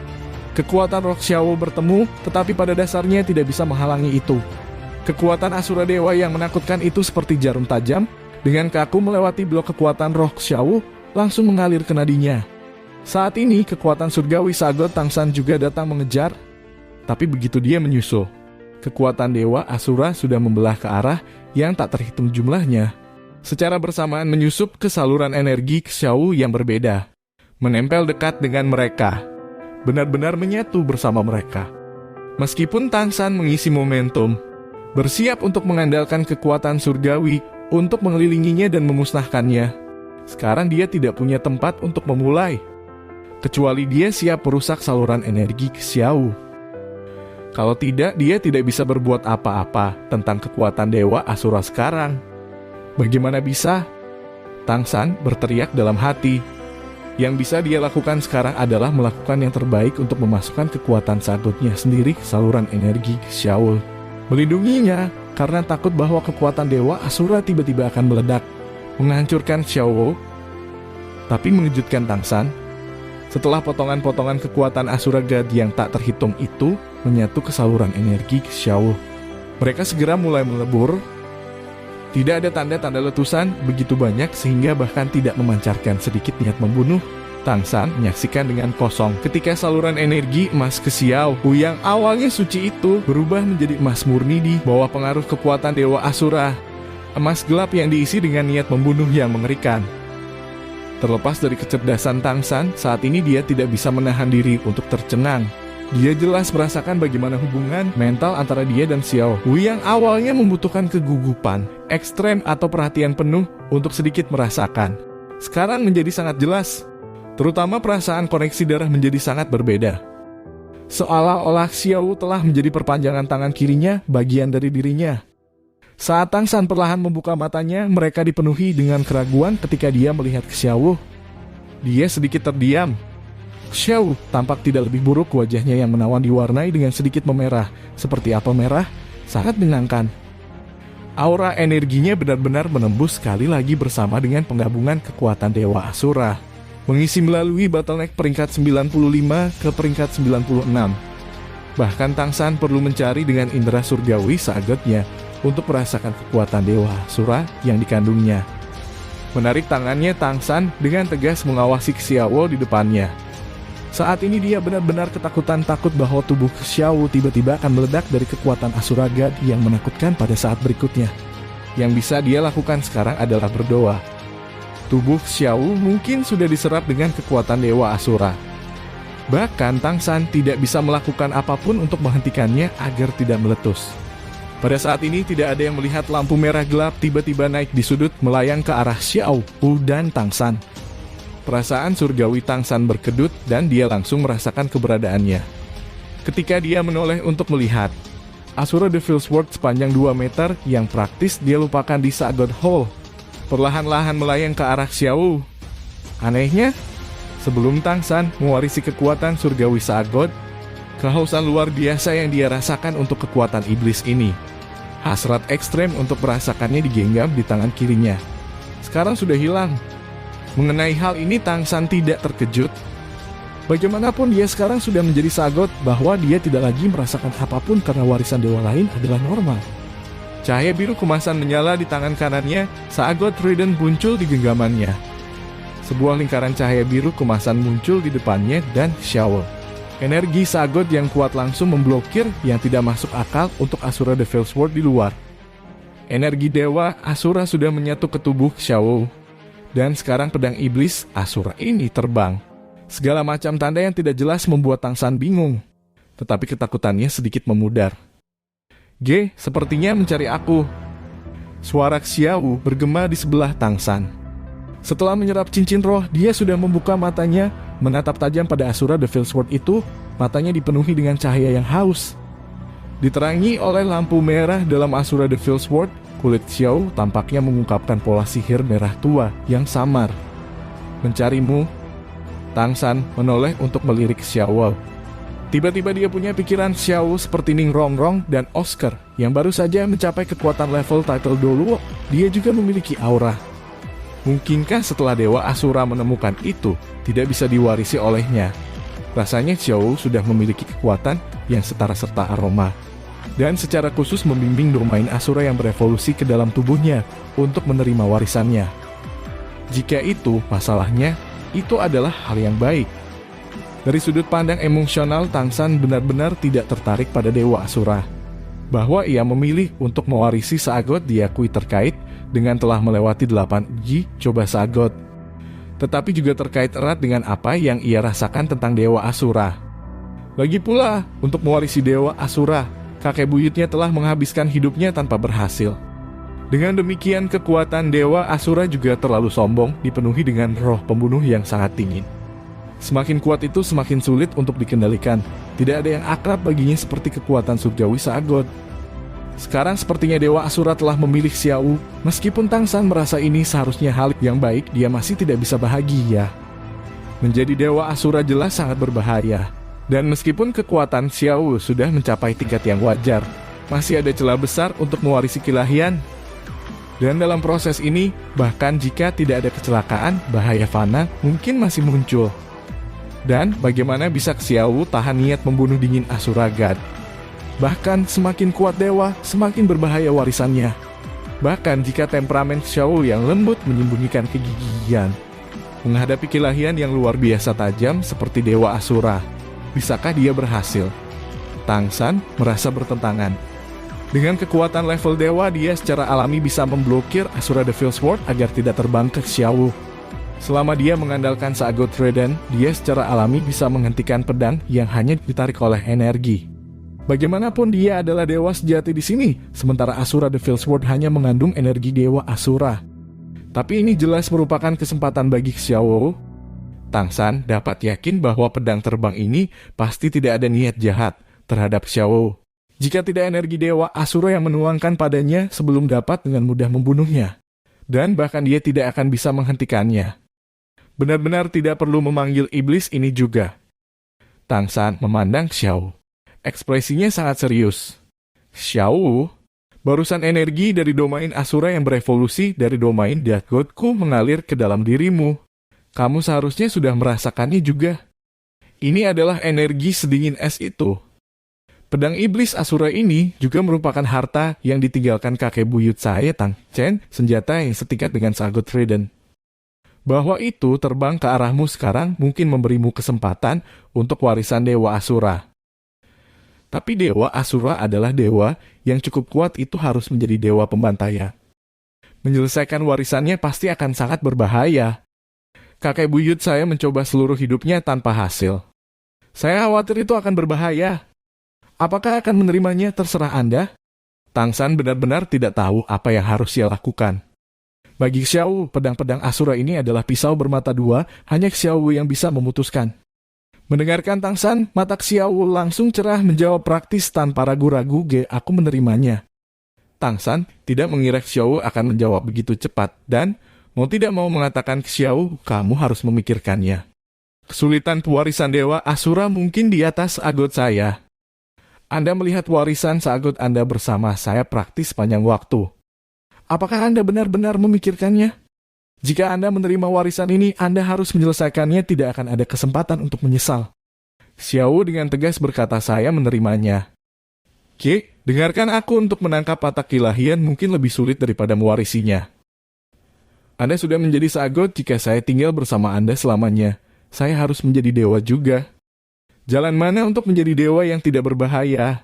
Kekuatan roh Xiao bertemu, tetapi pada dasarnya tidak bisa menghalangi itu. Kekuatan Asura Dewa yang menakutkan itu seperti jarum tajam, dengan kaku melewati blok kekuatan roh Xiao, langsung mengalir ke nadinya. Saat ini, kekuatan surgawi Sagot Tang San juga datang mengejar, tapi begitu dia menyusul, kekuatan Dewa Asura sudah membelah ke arah yang tak terhitung jumlahnya. Secara bersamaan menyusup ke saluran energi Xiao yang berbeda, menempel dekat dengan mereka, benar-benar menyatu bersama mereka. Meskipun Tang San mengisi momentum, bersiap untuk mengandalkan kekuatan surgawi untuk mengelilinginya dan memusnahkannya, sekarang dia tidak punya tempat untuk memulai, kecuali dia siap merusak saluran energi Xiao. Kalau tidak, dia tidak bisa berbuat apa-apa tentang kekuatan Dewa Asura sekarang. Bagaimana bisa? Tang San berteriak dalam hati. Yang bisa dia lakukan sekarang adalah melakukan yang terbaik untuk memasukkan kekuatan Sagotnya sendiri ke saluran energi Xiao. Melindunginya, karena takut bahwa kekuatan Dewa Asura tiba-tiba akan meledak, menghancurkan Xiao. Tapi mengejutkan Tang San, setelah potongan-potongan kekuatan Asura God yang tak terhitung itu menyatu ke saluran energi Xiao, mereka segera mulai melebur. Tidak ada tanda-tanda letusan begitu banyak sehingga bahkan tidak memancarkan sedikit niat membunuh. Tang San menyaksikan dengan kosong ketika saluran energi emas ke Xiao yang awalnya suci itu berubah menjadi emas murni di bawah pengaruh kekuatan Dewa Asura. Emas gelap yang diisi dengan niat membunuh yang mengerikan. Terlepas dari kecerdasan Tang San, saat ini dia tidak bisa menahan diri untuk tercengang. Dia jelas merasakan bagaimana hubungan mental antara dia dan Xiao yang awalnya membutuhkan kegugupan ekstrem atau perhatian penuh untuk sedikit merasakan, sekarang menjadi sangat jelas. Terutama perasaan koneksi darah menjadi sangat berbeda. Seolah-olah Xiao telah menjadi perpanjangan tangan kirinya, bagian dari dirinya. Saat Tang San perlahan membuka matanya, mereka dipenuhi dengan keraguan ketika dia melihat ke Xiao. Dia sedikit terdiam. Xiao tampak tidak lebih buruk, wajahnya yang menawan diwarnai dengan sedikit memerah. Seperti apel merah, sangat menyenangkan. Aura energinya benar-benar menembus sekali lagi bersama dengan penggabungan kekuatan Dewa Asura, mengisi melalui bottleneck peringkat 95 ke peringkat 96. Bahkan Tang San perlu mencari dengan indera surgawi Sagotnya untuk merasakan kekuatan Dewa Asura yang dikandungnya. Menarik tangannya, Tang San dengan tegas mengawasi Xiao di depannya. Saat ini dia benar-benar ketakutan, takut bahwa tubuh Xiao tiba-tiba akan meledak dari kekuatan Asura God yang menakutkan pada saat berikutnya. Yang bisa dia lakukan sekarang adalah berdoa. Tubuh Xiao mungkin sudah diserap dengan kekuatan Dewa Asura. Bahkan Tang San tidak bisa melakukan apapun untuk menghentikannya agar tidak meletus. Pada saat ini tidak ada yang melihat lampu merah gelap tiba-tiba naik di sudut melayang ke arah Xiao dan Tang San. Perasaan surgawi Tang San berkedut dan dia langsung merasakan keberadaannya. Ketika dia menoleh untuk melihat, Asura Devil Sword sepanjang 2 meter yang praktis dia lupakan di Sagot Hall perlahan-lahan melayang ke arah Xiao. Anehnya, Sebelum Tang San mewarisi kekuatan surgawi Sagot, kehausan luar biasa yang dia rasakan untuk kekuatan iblis ini. Hasrat ekstrem untuk merasakannya digenggam di tangan kirinya. Sekarang sudah hilang. Mengenai hal ini Tang San tidak terkejut. Bagaimanapun dia sekarang sudah menjadi Sagot bahwa dia tidak lagi merasakan apapun karena warisan dewa lain adalah normal. Cahaya biru kemasan menyala di tangan kanannya, Sagot Trident muncul di genggamannya. Sebuah lingkaran cahaya biru kemasan muncul di depannya dan Xiao. Energi Sagot yang kuat langsung memblokir yang tidak masuk akal untuk Asura The Veil Sword di luar. Energi dewa Asura sudah menyatu ke tubuh Xiao. Dan sekarang pedang iblis Asura ini terbang. Segala macam tanda yang tidak jelas membuat Tang San bingung. Tetapi ketakutannya sedikit memudar. G, sepertinya mencari aku. Suara Xiao bergema di sebelah Tang San. Setelah menyerap cincin roh, dia sudah membuka matanya, menatap tajam pada Asura The Veil Sword itu, matanya dipenuhi dengan cahaya yang haus. Diterangi oleh lampu merah dalam Asura The Veil Sword, kulit Xiao tampaknya mengungkapkan pola sihir merah tua yang samar. Mencarimu. Tang San menoleh untuk melirik Xiao. Tiba-tiba dia punya pikiran Xiao seperti Ning Rongrong dan Oscar yang baru saja mencapai kekuatan level title Doluo. Dia juga memiliki aura. Mungkinkah setelah Dewa Asura menemukan itu tidak bisa diwarisi olehnya? Rasanya Xiao sudah memiliki kekuatan yang setara serta aroma. Dan secara khusus membimbing domain Asura yang berevolusi ke dalam tubuhnya untuk menerima warisannya. Jika itu masalahnya, itu adalah hal yang baik. Dari sudut pandang emosional, Tang San benar-benar tidak tertarik pada Dewa Asura. Bahwa ia memilih untuk mewarisi Sagot diakui terkait dengan telah melewati 8 uji coba Sagot. Tetapi juga terkait erat dengan apa yang ia rasakan tentang Dewa Asura. Lagi pula, untuk mewarisi Dewa Asura, kakek buyutnya telah menghabiskan hidupnya tanpa berhasil. Dengan demikian, kekuatan Dewa Asura juga terlalu sombong, dipenuhi dengan roh pembunuh yang sangat dingin. Semakin kuat itu semakin sulit untuk dikendalikan. Tidak ada yang akrab baginya seperti kekuatan surgawi Sagot. Sekarang sepertinya Dewa Asura telah memilih Xiao. Meskipun Tang San merasa ini seharusnya hal yang baik, dia masih tidak bisa bahagia. Menjadi Dewa Asura jelas sangat berbahaya. Dan meskipun kekuatan Xiao sudah mencapai tingkat yang wajar, masih ada celah besar untuk mewarisi keilahian. Dan dalam proses ini, bahkan jika tidak ada kecelakaan, bahaya fana mungkin masih muncul. Dan bagaimana bisa Xiao tahan niat membunuh dingin Asura God? Bahkan semakin kuat dewa, semakin berbahaya warisannya. Bahkan jika temperamen Xiao yang lembut menyembunyikan kegigihan. Menghadapi keilahian yang luar biasa tajam seperti Dewa Asura, bisakah dia berhasil? Tang San merasa bertentangan. Dengan kekuatan level dewa, dia secara alami bisa memblokir Asura The Veil Sword agar tidak terbang ke Xiao. Selama dia mengandalkan Sagot Trident, dia secara alami bisa menghentikan pedang yang hanya ditarik oleh energi. Bagaimanapun dia adalah dewa sejati di sini, sementara Asura The Veil Sword hanya mengandung energi Dewa Asura. Tapi ini jelas merupakan kesempatan bagi Xiao. Tang San dapat yakin bahwa pedang terbang ini pasti tidak ada niat jahat terhadap Xiao. Jika tidak energi Dewa Asura yang menuangkan padanya sebelum dapat dengan mudah membunuhnya. Dan bahkan dia tidak akan bisa menghentikannya. Benar-benar tidak perlu memanggil iblis ini juga. Tang San memandang Xiao. Ekspresinya sangat serius. Xiao, barusan energi dari domain Asura yang berevolusi dari domain Death God-ku mengalir ke dalam dirimu. Kamu seharusnya sudah merasakannya juga. Ini adalah energi sedingin es itu. Pedang iblis Asura ini juga merupakan harta yang ditinggalkan kakek buyut saya, Tang Chen, senjata yang setingkat dengan Sagot Trident. Bahwa itu terbang ke arahmu sekarang mungkin memberimu kesempatan untuk warisan Dewa Asura. Tapi Dewa Asura adalah dewa yang cukup kuat, itu harus menjadi dewa pembantaian. Menyelesaikan warisannya pasti akan sangat berbahaya. Kakek buyut saya mencoba seluruh hidupnya tanpa hasil. Saya khawatir itu akan berbahaya. Apakah akan menerimanya terserah Anda? Tang San benar-benar tidak tahu apa yang harus ia lakukan. Bagi Xiao, pedang-pedang Asura ini adalah pisau bermata dua, hanya Xiao yang bisa memutuskan. Mendengarkan Tang San, mata Xiao langsung cerah menjawab praktis tanpa ragu-ragu, aku menerimanya. Tang San tidak mengira Xiao akan menjawab begitu cepat, dan mau tidak mau mengatakan ke Xiao, kamu harus memikirkannya. Kesulitan pewarisan Dewa Asura mungkin di atas Agot saya. Anda melihat warisan Sagot Anda bersama saya praktis sepanjang waktu. Apakah Anda benar-benar memikirkannya? Jika Anda menerima warisan ini, Anda harus menyelesaikannya, tidak akan ada kesempatan untuk menyesal. Xiao dengan tegas berkata, saya menerimanya. Ki, dengarkan aku, untuk menangkap watak ilahian mungkin lebih sulit daripada mewarisinya. Anda sudah menjadi Sagot jika saya tinggal bersama Anda selamanya. Saya harus menjadi dewa juga. Jalan mana untuk menjadi dewa yang tidak berbahaya?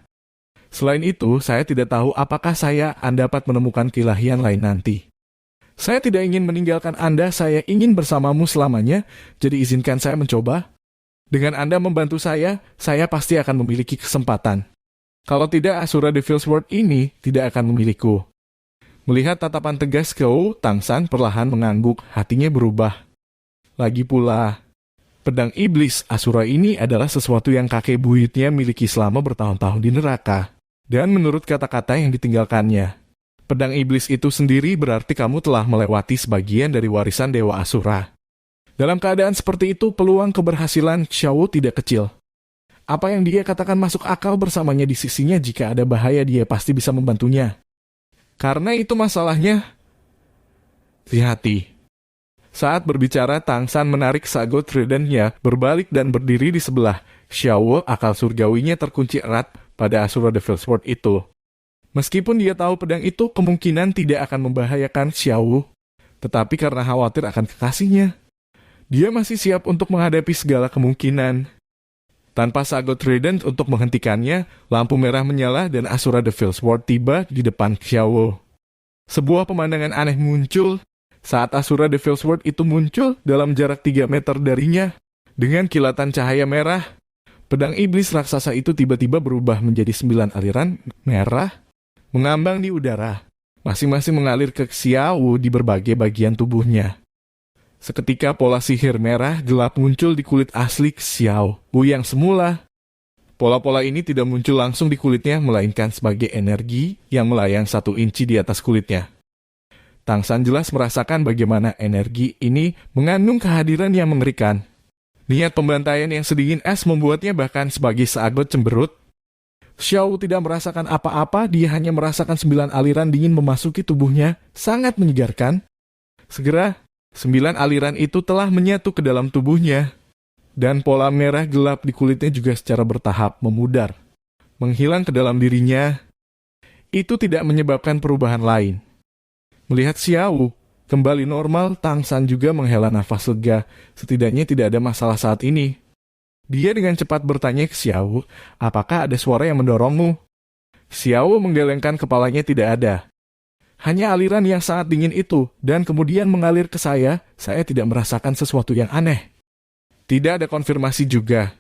Selain itu, saya tidak tahu apakah saya Anda dapat menemukan keilahian lain nanti. Saya tidak ingin meninggalkan Anda, saya ingin bersamamu selamanya, jadi izinkan saya mencoba. Dengan Anda membantu saya pasti akan memiliki kesempatan. Kalau tidak, Asura Devil's World ini tidak akan memilikiku. Melihat tatapan tegas Kou, Tangsan perlahan mengangguk, hatinya berubah. Lagi pula, pedang iblis Asura ini adalah sesuatu yang kakek buyutnya miliki selama bertahun-tahun di neraka. Dan menurut kata-kata yang ditinggalkannya, pedang iblis itu sendiri berarti kamu telah melewati sebagian dari warisan Dewa Asura. Dalam keadaan seperti itu, peluang keberhasilan Xiao tidak kecil. Apa yang dia katakan masuk akal, bersamanya di sisinya, jika ada bahaya dia pasti bisa membantunya. Karena itu masalahnya, hati-hati. Saat berbicara, Tangsan menarik Sagot Trident-nya berbalik dan berdiri di sebelah Xiao. Akal surgawinya terkunci erat pada Asura Devil's World itu. Meskipun dia tahu pedang itu kemungkinan tidak akan membahayakan Xiao, tetapi karena khawatir akan kekasihnya, dia masih siap untuk menghadapi segala kemungkinan. Tanpa Sagot Trident untuk menghentikannya, lampu merah menyala dan Asura Devil's World tiba di depan Xiao. Sebuah pemandangan aneh muncul saat Asura Devil's World itu muncul dalam jarak 3 meter darinya. Dengan kilatan cahaya merah, pedang iblis raksasa itu tiba-tiba berubah menjadi 9 aliran merah, mengambang di udara, masing-masing mengalir ke Xiao di berbagai bagian tubuhnya. Seketika pola sihir merah gelap muncul di kulit asli Xiao yang semula. Pola-pola ini tidak muncul langsung di kulitnya, melainkan sebagai energi yang melayang 1 inci di atas kulitnya. Tangsan jelas merasakan bagaimana energi ini mengandung kehadiran yang mengerikan. Niat pembantaian yang sedingin es membuatnya bahkan sebagai Sagot cemberut. Xiao tidak merasakan apa-apa, dia hanya merasakan 9 aliran dingin memasuki tubuhnya, sangat menyegarkan. Segera, 9 aliran itu telah menyatu ke dalam tubuhnya. Dan pola merah gelap di kulitnya juga secara bertahap memudar, menghilang ke dalam dirinya. Itu tidak menyebabkan perubahan lain. Melihat Xiao kembali normal, Tangsan juga menghela nafas lega. Setidaknya tidak ada masalah saat ini. Dia dengan cepat bertanya ke Xiao, apakah ada suara yang mendorongmu? Xiao menggelengkan kepalanya, tidak ada. Hanya aliran yang sangat dingin itu, dan kemudian mengalir ke saya tidak merasakan sesuatu yang aneh. Tidak ada konfirmasi juga.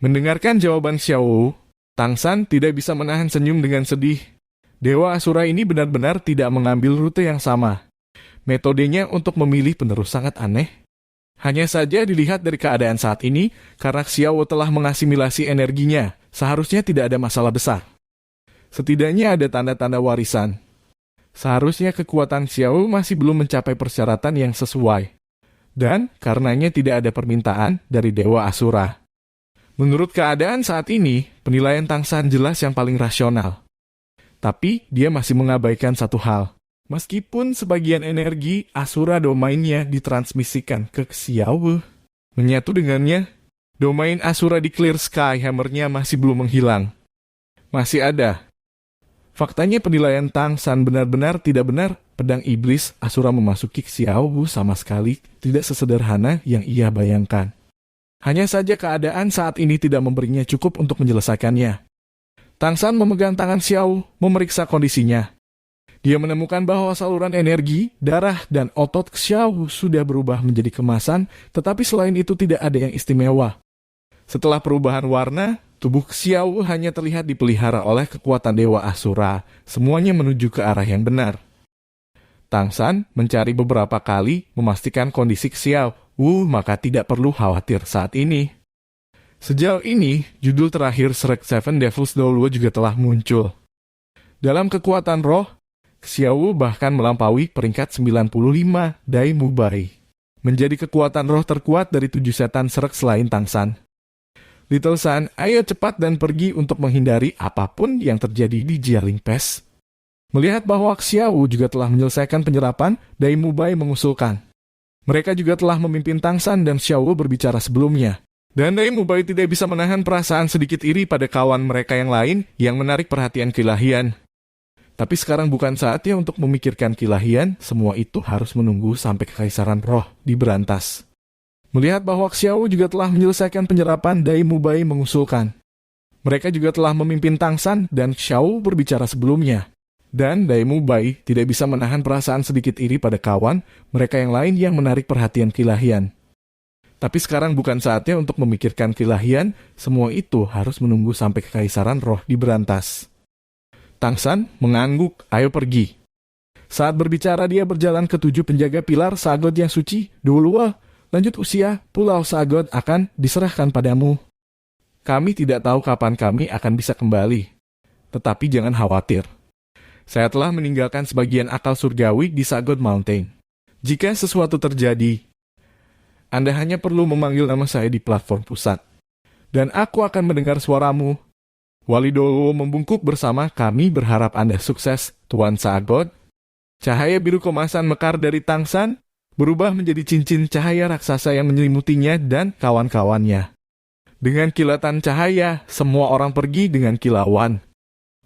Mendengarkan jawaban Xiao, Tangsan tidak bisa menahan senyum dengan sedih. Dewa Asura ini benar-benar tidak mengambil rute yang sama. Metodenya untuk memilih penerus sangat aneh. Hanya saja dilihat dari keadaan saat ini, karena Xiao telah mengasimilasi energinya, seharusnya tidak ada masalah besar. Setidaknya ada tanda-tanda warisan. Seharusnya kekuatan Xiao masih belum mencapai persyaratan yang sesuai. Dan karenanya tidak ada permintaan dari Dewa Asura. Menurut keadaan saat ini, penilaian Tangsan jelas yang paling rasional. Tapi dia masih mengabaikan satu hal. Meskipun sebagian energi Asura domainnya ditransmisikan ke Xiao, menyatu dengannya, domain Asura di Clear Sky Hammer-nya masih belum menghilang. Masih ada. Faktanya penilaian Tangsan benar-benar tidak benar. Pedang iblis Asura memasuki Xiao sama sekali tidak sesederhana yang ia bayangkan. Hanya saja keadaan saat ini tidak memberinya cukup untuk menyelesaikannya. Tangsan memegang tangan Xiao, memeriksa kondisinya. Dia menemukan bahwa saluran energi, darah, dan otot Xiao sudah berubah menjadi kemasan, tetapi selain itu tidak ada yang istimewa. Setelah perubahan warna, tubuh Xiao hanya terlihat dipelihara oleh kekuatan Dewa Asura. Semuanya menuju ke arah yang benar. Tangsan mencari beberapa kali memastikan kondisi Xiao, maka tidak perlu khawatir saat ini. Sejauh ini, judul terakhir Shrek Seven Devils Doll juga telah muncul. Dalam kekuatan roh, Xiao bahkan melampaui peringkat 95 Dai Mubai. menjadi kekuatan roh terkuat dari 7 setan serak selain Tang San. Little Sun, ayo cepat dan pergi untuk menghindari apapun yang terjadi di Jialing Pass. Melihat bahwa Xiao juga telah menyelesaikan penyerapan, Dai Mubai mengusulkan. Mereka juga telah memimpin Tang San dan Xiao berbicara sebelumnya. Dan Dai Mubai tidak bisa menahan perasaan sedikit iri pada kawan mereka yang lain yang menarik perhatian Kilahian. Tapi sekarang bukan saatnya untuk memikirkan Kilahian, semua itu harus menunggu sampai Kekaisaran Roh diberantas. Melihat bahwa Xiao juga telah menyelesaikan penyerapan, Dai Mubai mengusulkan. Mereka juga telah memimpin Tang San dan Xiao berbicara sebelumnya. Dan Dai Mubai tidak bisa menahan perasaan sedikit iri pada kawan mereka yang lain yang menarik perhatian Kilahian. Tapi sekarang bukan saatnya untuk memikirkan Kilahian, semua itu harus menunggu sampai Kekaisaran Roh diberantas. Tang San mengangguk, ayo pergi. Saat berbicara dia berjalan ke 7 penjaga pilar Sagot yang suci, Dolua. Lanjut usia, Pulau Sagot akan diserahkan padamu. Kami tidak tahu kapan kami akan bisa kembali. Tetapi jangan khawatir. Saya telah meninggalkan sebagian akal surgawi di Sagot Mountain. Jika sesuatu terjadi, Anda hanya perlu memanggil nama saya di platform pusat. Dan aku akan mendengar suaramu. Wali Doluo membungkuk bersama, kami berharap Anda sukses, Tuan Sagot. Cahaya biru kemasan mekar dari Tang San berubah menjadi cincin cahaya raksasa yang menyelimutinya dan kawan-kawannya. Dengan kilatan cahaya, semua orang pergi dengan kilauan.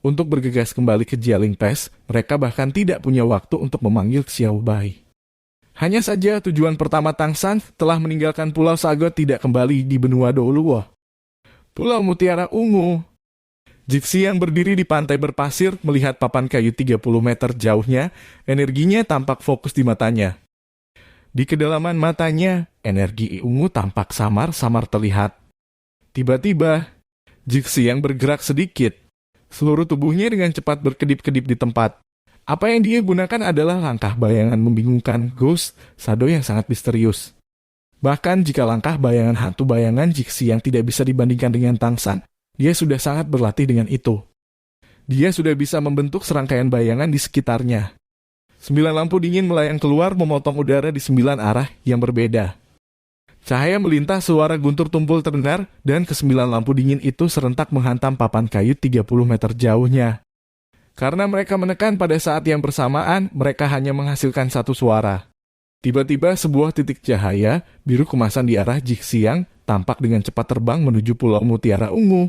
Untuk bergegas kembali ke Jialing Pass, mereka bahkan tidak punya waktu untuk memanggil Xiao Bai. Hanya saja tujuan pertama Tang San telah meninggalkan Pulau Sagot tidak kembali di benua Doluo. Pulau Mutiara Ungu. Jixi yang berdiri di pantai berpasir melihat papan kayu 30 meter jauhnya, energinya tampak fokus di matanya. Di kedalaman matanya, energi ungu tampak samar-samar terlihat. Tiba-tiba, Jixi yang bergerak sedikit. Seluruh tubuhnya dengan cepat berkedip-kedip di tempat. Apa yang dia gunakan adalah langkah bayangan membingungkan Ghost Shadow yang sangat misterius. Bahkan jika langkah bayangan hantu bayangan Jixi yang tidak bisa dibandingkan dengan Tang San, dia sudah sangat berlatih dengan itu. Dia sudah bisa membentuk serangkaian bayangan di sekitarnya. 9 lampu dingin melayang keluar memotong udara di 9 arah yang berbeda. Cahaya melintas, suara guntur tumpul terdengar, dan ke-9 lampu dingin itu serentak menghantam papan kayu 30 meter jauhnya. Karena mereka menekan pada saat yang bersamaan, mereka hanya menghasilkan satu suara. Tiba-tiba sebuah titik cahaya biru kemasan di arah Jixiang tampak dengan cepat terbang menuju Pulau Mutiara Ungu.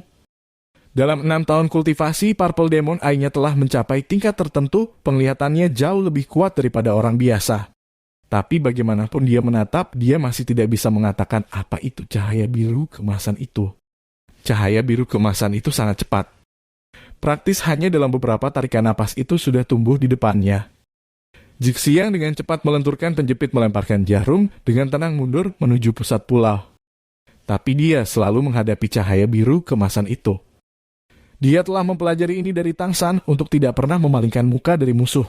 Dalam 6 tahun kultivasi, Purple Demon Eye-nya telah mencapai tingkat tertentu, penglihatannya jauh lebih kuat daripada orang biasa. Tapi bagaimanapun dia menatap, dia masih tidak bisa mengatakan apa itu cahaya biru kemasan itu. Cahaya biru kemasan itu sangat cepat. Praktis hanya dalam beberapa tarikan napas itu sudah tumbuh di depannya. Jixiang dengan cepat melenturkan penjepit melemparkan jarum dengan tenang mundur menuju pusat pulau. Tapi dia selalu menghadapi cahaya biru kemasan itu. Dia telah mempelajari ini dari Tang San untuk tidak pernah memalingkan muka dari musuh.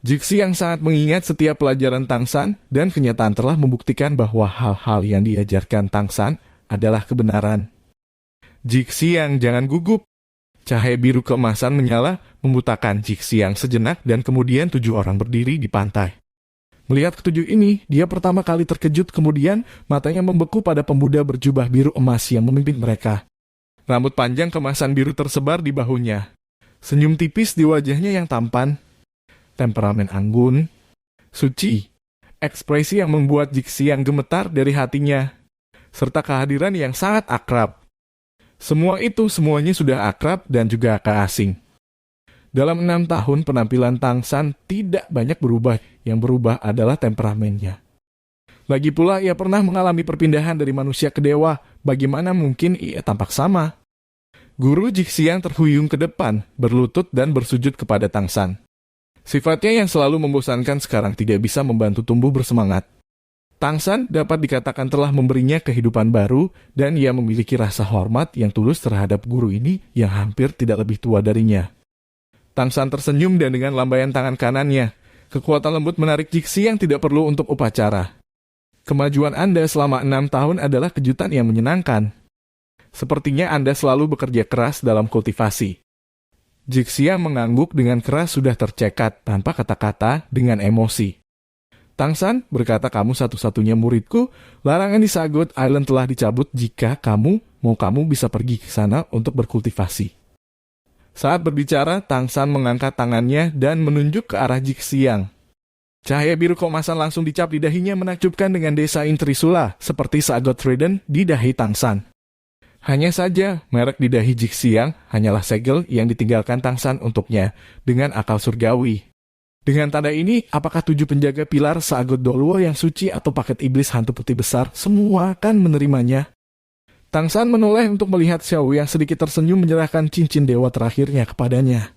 Jixi yang sangat mengingat setiap pelajaran Tang San dan kenyataan telah membuktikan bahwa hal-hal yang diajarkan Tang San adalah kebenaran. Jixi yang jangan gugup. Cahaya biru keemasan menyala, membutakan Jixi yang sejenak dan kemudian 7 orang berdiri di pantai. Melihat ketujuh ini, dia pertama kali terkejut kemudian matanya membeku pada pemuda berjubah biru emas yang memimpin mereka. Rambut panjang kemasan biru tersebar di bahunya. Senyum tipis di wajahnya yang tampan. Temperamen anggun. Suci. Ekspresi yang membuat Jixi yang gemetar dari hatinya. Serta kehadiran yang sangat akrab. Semua itu semuanya sudah akrab dan juga agak asing. Dalam 6 tahun penampilan Tang San tidak banyak berubah. Yang berubah adalah temperamennya. Lagi pula ia pernah mengalami perpindahan dari manusia ke dewa. Bagaimana mungkin ia tampak sama? Guru Jixiang terhuyung ke depan, berlutut dan bersujud kepada Tang San. Sifatnya yang selalu membosankan sekarang tidak bisa membantu tumbuh bersemangat. Tang San dapat dikatakan telah memberinya kehidupan baru dan ia memiliki rasa hormat yang tulus terhadap guru ini yang hampir tidak lebih tua darinya. Tang San tersenyum dan dengan lambaian tangan kanannya, kekuatan lembut menarik Jixi yang tidak perlu untuk upacara. Kemajuan Anda selama 6 tahun adalah kejutan yang menyenangkan. Sepertinya Anda selalu bekerja keras dalam kultivasi. Jixia mengangguk dengan keras sudah tercekat tanpa kata-kata dengan emosi. Tang San berkata, kamu satu-satunya muridku. Larangan di Sagot Island telah dicabut. Jika kamu bisa pergi ke sana untuk berkultivasi. Saat berbicara, Tang San mengangkat tangannya dan menunjuk ke arah Jixiang. Cahaya biru keemasan langsung dicap di dahinya, menakjubkan dengan desa Trisula, seperti Sagot Trident di dahi Tang San. Hanya saja, merek di dahi Jixiang hanyalah segel yang ditinggalkan Tang San untuknya, dengan akal surgawi. Dengan tanda ini, apakah 7 penjaga pilar Sagot Doluo yang suci atau paket iblis hantu putih besar, semua akan menerimanya? Tang San menoleh untuk melihat Xiao yang sedikit tersenyum menyerahkan cincin dewa terakhirnya kepadanya.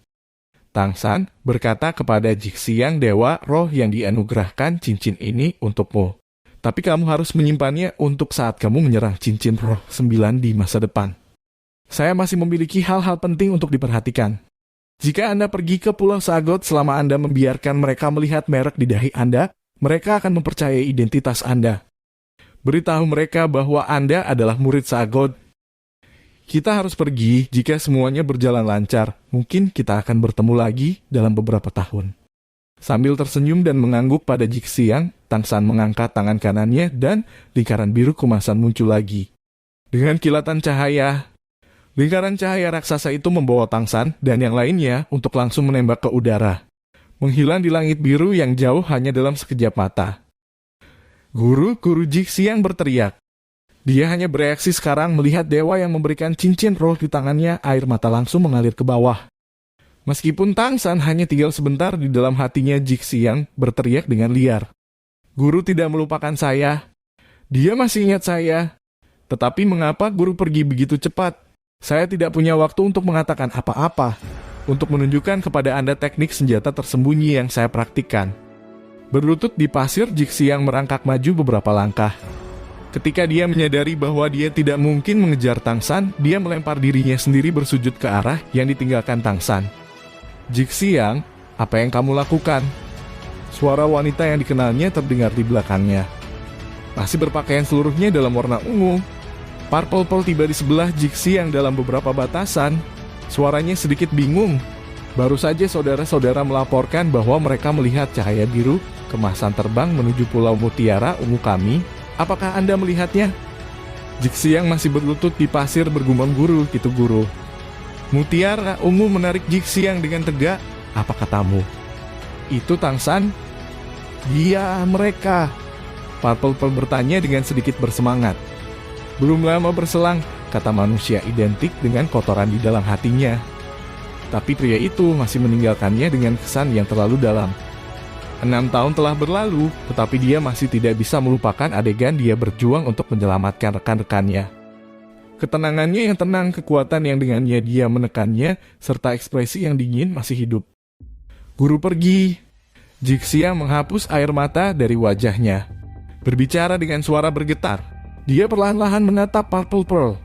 Tang San berkata kepada Jixiang, dewa roh yang dianugerahkan cincin ini untukmu. Tapi kamu harus menyimpannya untuk saat kamu menyerang cincin roh 9 di masa depan. Saya masih memiliki hal-hal penting untuk diperhatikan. Jika Anda pergi ke Pulau Sagot selama Anda membiarkan mereka melihat merek di dahi Anda, mereka akan mempercayai identitas Anda. Beritahu mereka bahwa Anda adalah murid Sagot. Kita harus pergi jika semuanya berjalan lancar. Mungkin kita akan bertemu lagi dalam beberapa tahun. Sambil tersenyum dan mengangguk pada Jixiang, Tang San mengangkat tangan kanannya dan lingkaran biru kemasan muncul lagi. Dengan kilatan cahaya, lingkaran cahaya raksasa itu membawa Tang San dan yang lainnya untuk langsung menembak ke udara. Menghilang di langit biru yang jauh hanya dalam sekejap mata. Guru Jixiang berteriak. Dia hanya bereaksi sekarang melihat dewa yang memberikan cincin roh di tangannya, air mata langsung mengalir ke bawah. Meskipun Tang San hanya tinggal sebentar, di dalam hatinya Jixiang berteriak dengan liar. Guru tidak melupakan saya. Dia masih ingat saya. Tetapi mengapa guru pergi begitu cepat? Saya tidak punya waktu untuk mengatakan apa-apa, untuk menunjukkan kepada Anda teknik senjata tersembunyi yang saya praktikkan. Berlutut di pasir, Jixiang merangkak maju beberapa langkah. Ketika dia menyadari bahwa dia tidak mungkin mengejar Tang San, dia melempar dirinya sendiri bersujud ke arah yang ditinggalkan Tang San. Jixiang, apa yang kamu lakukan? Suara wanita yang dikenalnya terdengar di belakangnya. Masih berpakaian seluruhnya dalam warna ungu. Purple Pearl tiba di sebelah Jixiang dalam beberapa batasan. Suaranya sedikit bingung. Baru saja saudara-saudara melaporkan bahwa mereka melihat cahaya biru kemasan terbang menuju Pulau Mutiara ungu kami. Apakah Anda melihatnya? Jixiang masih berlutut di pasir bergumam, guru, itu guru. Mutiara ungu menarik Jixiang dengan tegak. Apa katamu? Itu Tang San? Dia, mereka. Purple Pearl bertanya dengan sedikit bersemangat. Belum lama berselang, kata manusia identik dengan kotoran di dalam hatinya. Tapi pria itu masih meninggalkannya dengan kesan yang terlalu dalam. 6 tahun telah berlalu, tetapi dia masih tidak bisa melupakan adegan dia berjuang untuk menyelamatkan rekan-rekannya. Ketenangannya yang tenang, kekuatan yang dengannya dia menekannya, serta ekspresi yang dingin masih hidup. Guru pergi. Jixiang menghapus air mata dari wajahnya. Berbicara dengan suara bergetar. Dia perlahan-lahan menatap Purple Pearl.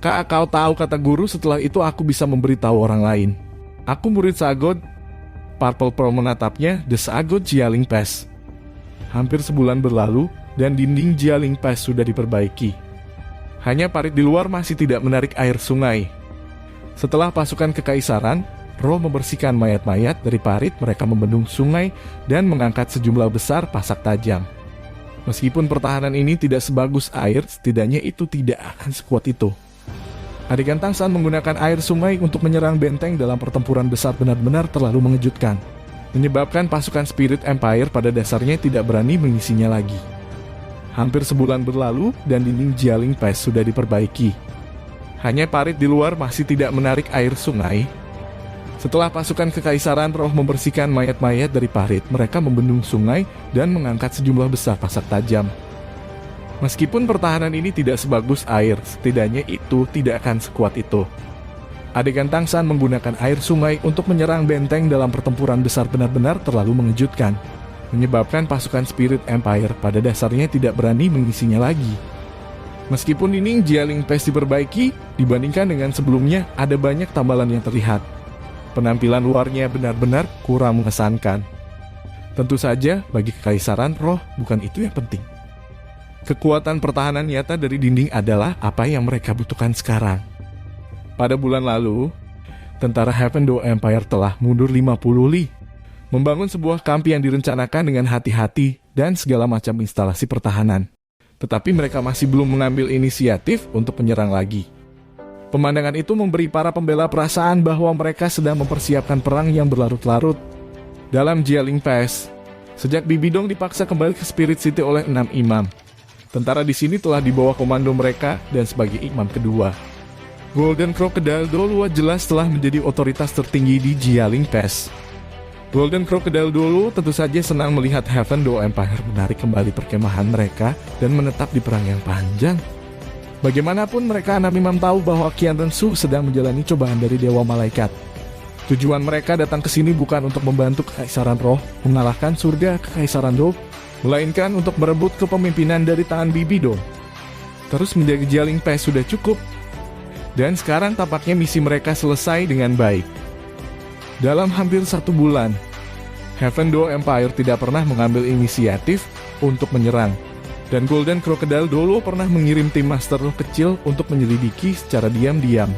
Kak, kau tahu, kata guru, setelah itu aku bisa memberitahu orang lain. Aku murid Sagot. Purple Pearl menatapnya, The Sagot Jialing Pass. Hampir sebulan berlalu, dan dinding Jialing Pass sudah diperbaiki. Hanya parit di luar masih tidak menarik air sungai. Setelah pasukan kekaisaran, roh membersihkan mayat-mayat dari parit, mereka membendung sungai dan mengangkat sejumlah besar pasak tajam. Meskipun pertahanan ini tidak sebagus air, setidaknya itu tidak akan sekuat itu. Adegan Tang San menggunakan air sungai untuk menyerang benteng dalam pertempuran besar benar-benar terlalu mengejutkan, menyebabkan pasukan Spirit Empire pada dasarnya tidak berani mengisinya lagi. Hampir sebulan berlalu dan dinding Jialing Pass sudah diperbaiki. Hanya parit di luar masih tidak menarik air sungai. Setelah pasukan kekaisaran roh membersihkan mayat-mayat dari parit, mereka membendung sungai dan mengangkat sejumlah besar pasak tajam. Meskipun pertahanan ini tidak sebagus air, setidaknya itu tidak akan sekuat itu. Adegan Tang San menggunakan air sungai untuk menyerang benteng dalam pertempuran besar benar-benar terlalu mengejutkan, menyebabkan pasukan Spirit Empire pada dasarnya tidak berani mengisinya lagi. Meskipun dinding Jialing Pass diperbaiki, dibandingkan dengan sebelumnya ada banyak tambalan yang terlihat. Penampilan luarnya benar-benar kurang mengesankan. Tentu saja, bagi kekaisaran roh, bukan itu yang penting. Kekuatan pertahanan nyata dari dinding adalah apa yang mereka butuhkan sekarang. Pada bulan lalu, tentara Heaven Door Empire telah mundur 50 li. membangun sebuah kamp yang direncanakan dengan hati-hati dan segala macam instalasi pertahanan. Tetapi mereka masih belum mengambil inisiatif untuk menyerang lagi. Pemandangan itu memberi para pembela perasaan bahwa mereka sedang mempersiapkan perang yang berlarut-larut. Dalam Jialing Pass, sejak Bibi Dong dipaksa kembali ke Spirit City oleh 6 imam, tentara di sini telah dibawa komando mereka dan sebagai imam kedua. Golden Crocodile Dolua jelas telah menjadi otoritas tertinggi di Jialing Pass. Golden Crocodile Dolu tentu saja senang melihat Heaven Do Empire menarik kembali perkemahan mereka dan menetap di perang yang panjang. Bagaimanapun mereka 6 imam tahu bahwa Qian Rensu sedang menjalani cobaan dari Dewa Malaikat. Tujuan mereka datang ke sini bukan untuk membantu Kekaisaran Roh mengalahkan surga Kekaisaran Do, melainkan untuk merebut kepemimpinan dari tangan Bibi Dong. Terus menjaga Jialing Pass sudah cukup. Dan sekarang tampaknya misi mereka selesai dengan baik. Dalam hampir 1 bulan, Heaven Do Empire tidak pernah mengambil inisiatif untuk menyerang. Dan Golden Crocodile dulu pernah mengirim tim Master Roh kecil untuk menyelidiki secara diam-diam,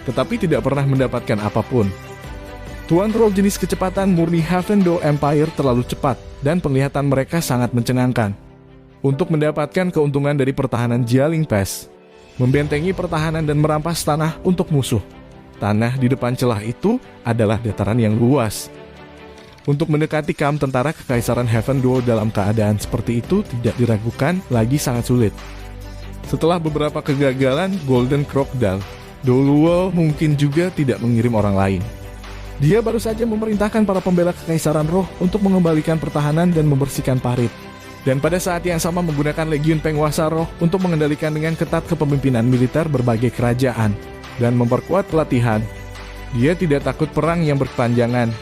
tetapi tidak pernah mendapatkan apapun. Tuan Roh jenis kecepatan murni Heaven Do Empire terlalu cepat, dan penglihatan mereka sangat mencengangkan. Untuk mendapatkan keuntungan dari pertahanan Jialing Pass, membentengi pertahanan dan merampas tanah untuk musuh. Tanah di depan celah itu adalah dataran yang luas. Untuk mendekati kamp tentara Kekaisaran Heaven Do dalam keadaan seperti itu tidak diragukan lagi sangat sulit. Setelah beberapa kegagalan, Golden Crocodile Dolua mungkin juga tidak mengirim orang lain. Dia baru saja memerintahkan para pembela Kekaisaran Roh untuk mengembalikan pertahanan dan membersihkan parit. Dan pada saat yang sama menggunakan Legiun Penguasa Roh untuk mengendalikan dengan ketat kepemimpinan militer berbagai kerajaan dan memperkuat pelatihan. Dia tidak takut perang yang berkepanjangan.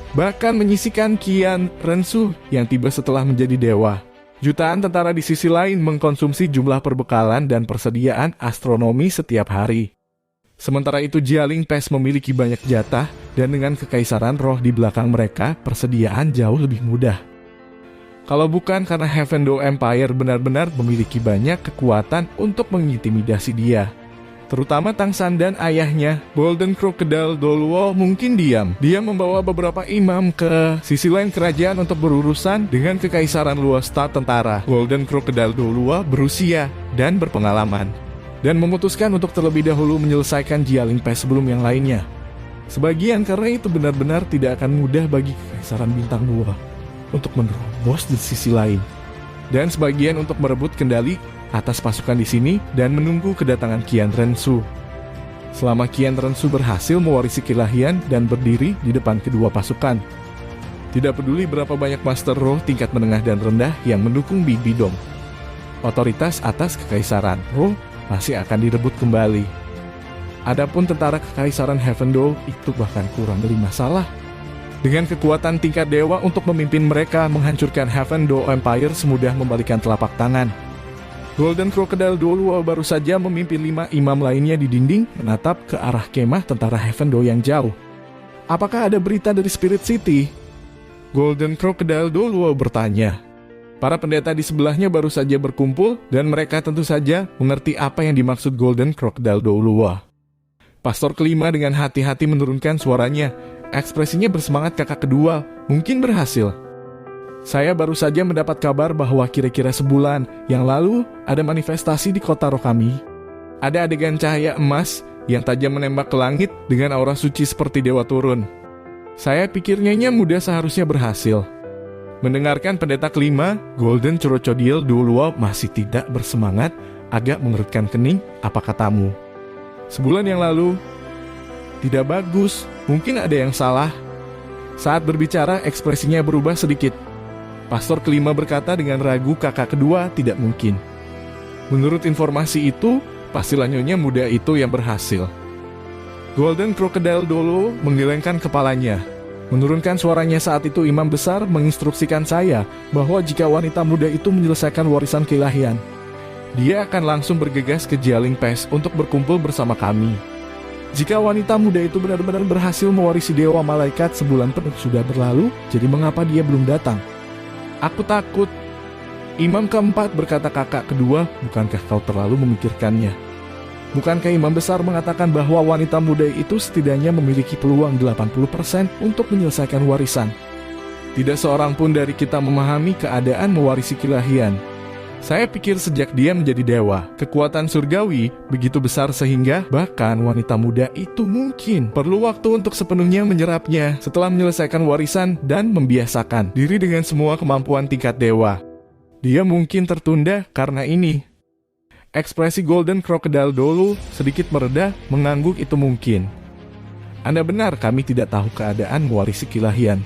Bahkan menyisikan Qian Rensu yang tiba setelah menjadi dewa. Jutaan tentara di sisi lain mengkonsumsi jumlah perbekalan dan persediaan astronomi setiap hari. Sementara itu Jialing Pass memiliki banyak jatah dan dengan Kekaisaran Roh di belakang mereka, persediaan jauh lebih mudah. Kalau bukan karena Heaven Do Empire benar-benar memiliki banyak kekuatan untuk mengintimidasi dia. Terutama Tang San dan ayahnya, Golden Crocodile Doluo mungkin diam. Dia membawa beberapa imam ke sisi lain kerajaan untuk berurusan dengan Kekaisaran Luosta tentara. Golden Crocodile Doluo berusia dan berpengalaman, dan memutuskan untuk terlebih dahulu menyelesaikan Jialing Pass sebelum yang lainnya. Sebagian karena itu benar-benar tidak akan mudah bagi Kekaisaran Bintang 2 untuk menerobos di sisi lain. Dan sebagian untuk merebut kendali atas pasukan di sini dan menunggu kedatangan Qian Rensu. Selama Qian Rensu berhasil mewarisi keilahian dan berdiri di depan kedua pasukan, tidak peduli berapa banyak Master Roh tingkat menengah dan rendah yang mendukung Bibi Dong, otoritas atas Kekaisaran Roh masih akan direbut kembali. Adapun tentara Kekaisaran Heaven Do itu bahkan kurang dari masalah. Dengan kekuatan tingkat dewa untuk memimpin mereka menghancurkan Heaven Do Empire semudah membalikan telapak tangan. Golden Crocodile Dolua baru saja memimpin 5 imam lainnya di dinding menatap ke arah kemah tentara Heaven Do yang jauh. Apakah ada berita dari Spirit City? Golden Crocodile Dolua bertanya. Para pendeta di sebelahnya baru saja berkumpul dan mereka tentu saja mengerti apa yang dimaksud Golden Crocodile Dolua. Pastor kelima dengan hati-hati menurunkan suaranya. Ekspresinya bersemangat kakak kedua, mungkin berhasil. Saya baru saja mendapat kabar bahwa kira-kira sebulan yang lalu ada manifestasi di kota roh kami. Ada adegan cahaya emas yang tajam menembak ke langit dengan aura suci seperti dewa turun. Saya pikir Nyonya Muda seharusnya berhasil. Mendengarkan pendeta kelima, Golden Crocodile Dolua masih tidak bersemangat, agak mengerutkan kening. Apa katamu? Sebulan yang lalu, tidak bagus, mungkin ada yang salah. Saat berbicara, ekspresinya berubah sedikit. Pastor kelima berkata dengan ragu kakak kedua tidak mungkin. Menurut informasi itu, pastilah Nyonya Muda itu yang berhasil. Golden Crocodile Dolo menggelengkan kepalanya. Menurunkan suaranya saat itu imam besar menginstruksikan saya bahwa jika wanita muda itu menyelesaikan warisan keilahian, dia akan langsung bergegas ke Jialing Pass untuk berkumpul bersama kami. Jika wanita muda itu benar-benar berhasil mewarisi Dewa Malaikat, sebulan penuh sudah berlalu, jadi mengapa dia belum datang? Aku takut. Imam keempat berkata kakak kedua, bukankah kau terlalu memikirkannya? Bukankah imam besar mengatakan bahwa wanita muda itu setidaknya memiliki peluang 80% untuk menyelesaikan warisan? Tidak seorang pun dari kita memahami keadaan mewarisi keilahian. Saya pikir sejak dia menjadi dewa, kekuatan surgawi begitu besar sehingga bahkan wanita muda itu mungkin perlu waktu untuk sepenuhnya menyerapnya setelah menyelesaikan warisan dan membiasakan diri dengan semua kemampuan tingkat dewa. Dia mungkin tertunda karena ini. Ekspresi Golden Crocodile dulu sedikit mereda, mengangguk itu mungkin. Anda benar, kami tidak tahu keadaan mewarisi keilahian.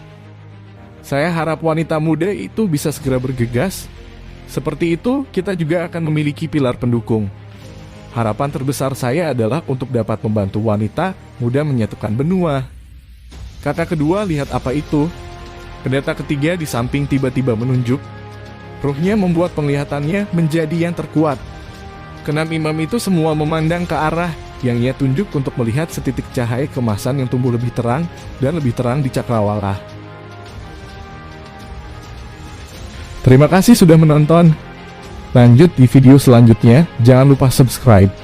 Saya harap wanita muda itu bisa segera bergegas. Seperti itu, kita juga akan memiliki pilar pendukung. Harapan terbesar saya adalah untuk dapat membantu wanita muda menyatukan benua. Kata kedua, lihat apa itu? Pendeta ketiga di samping tiba-tiba menunjuk. Ruhnya membuat penglihatannya menjadi yang terkuat. Keenam imam itu semua memandang ke arah yang ia tunjuk untuk melihat setitik cahaya kemasan yang tumbuh lebih terang dan lebih terang di cakrawala. Terima kasih sudah menonton. Lanjut di video selanjutnya, jangan lupa subscribe.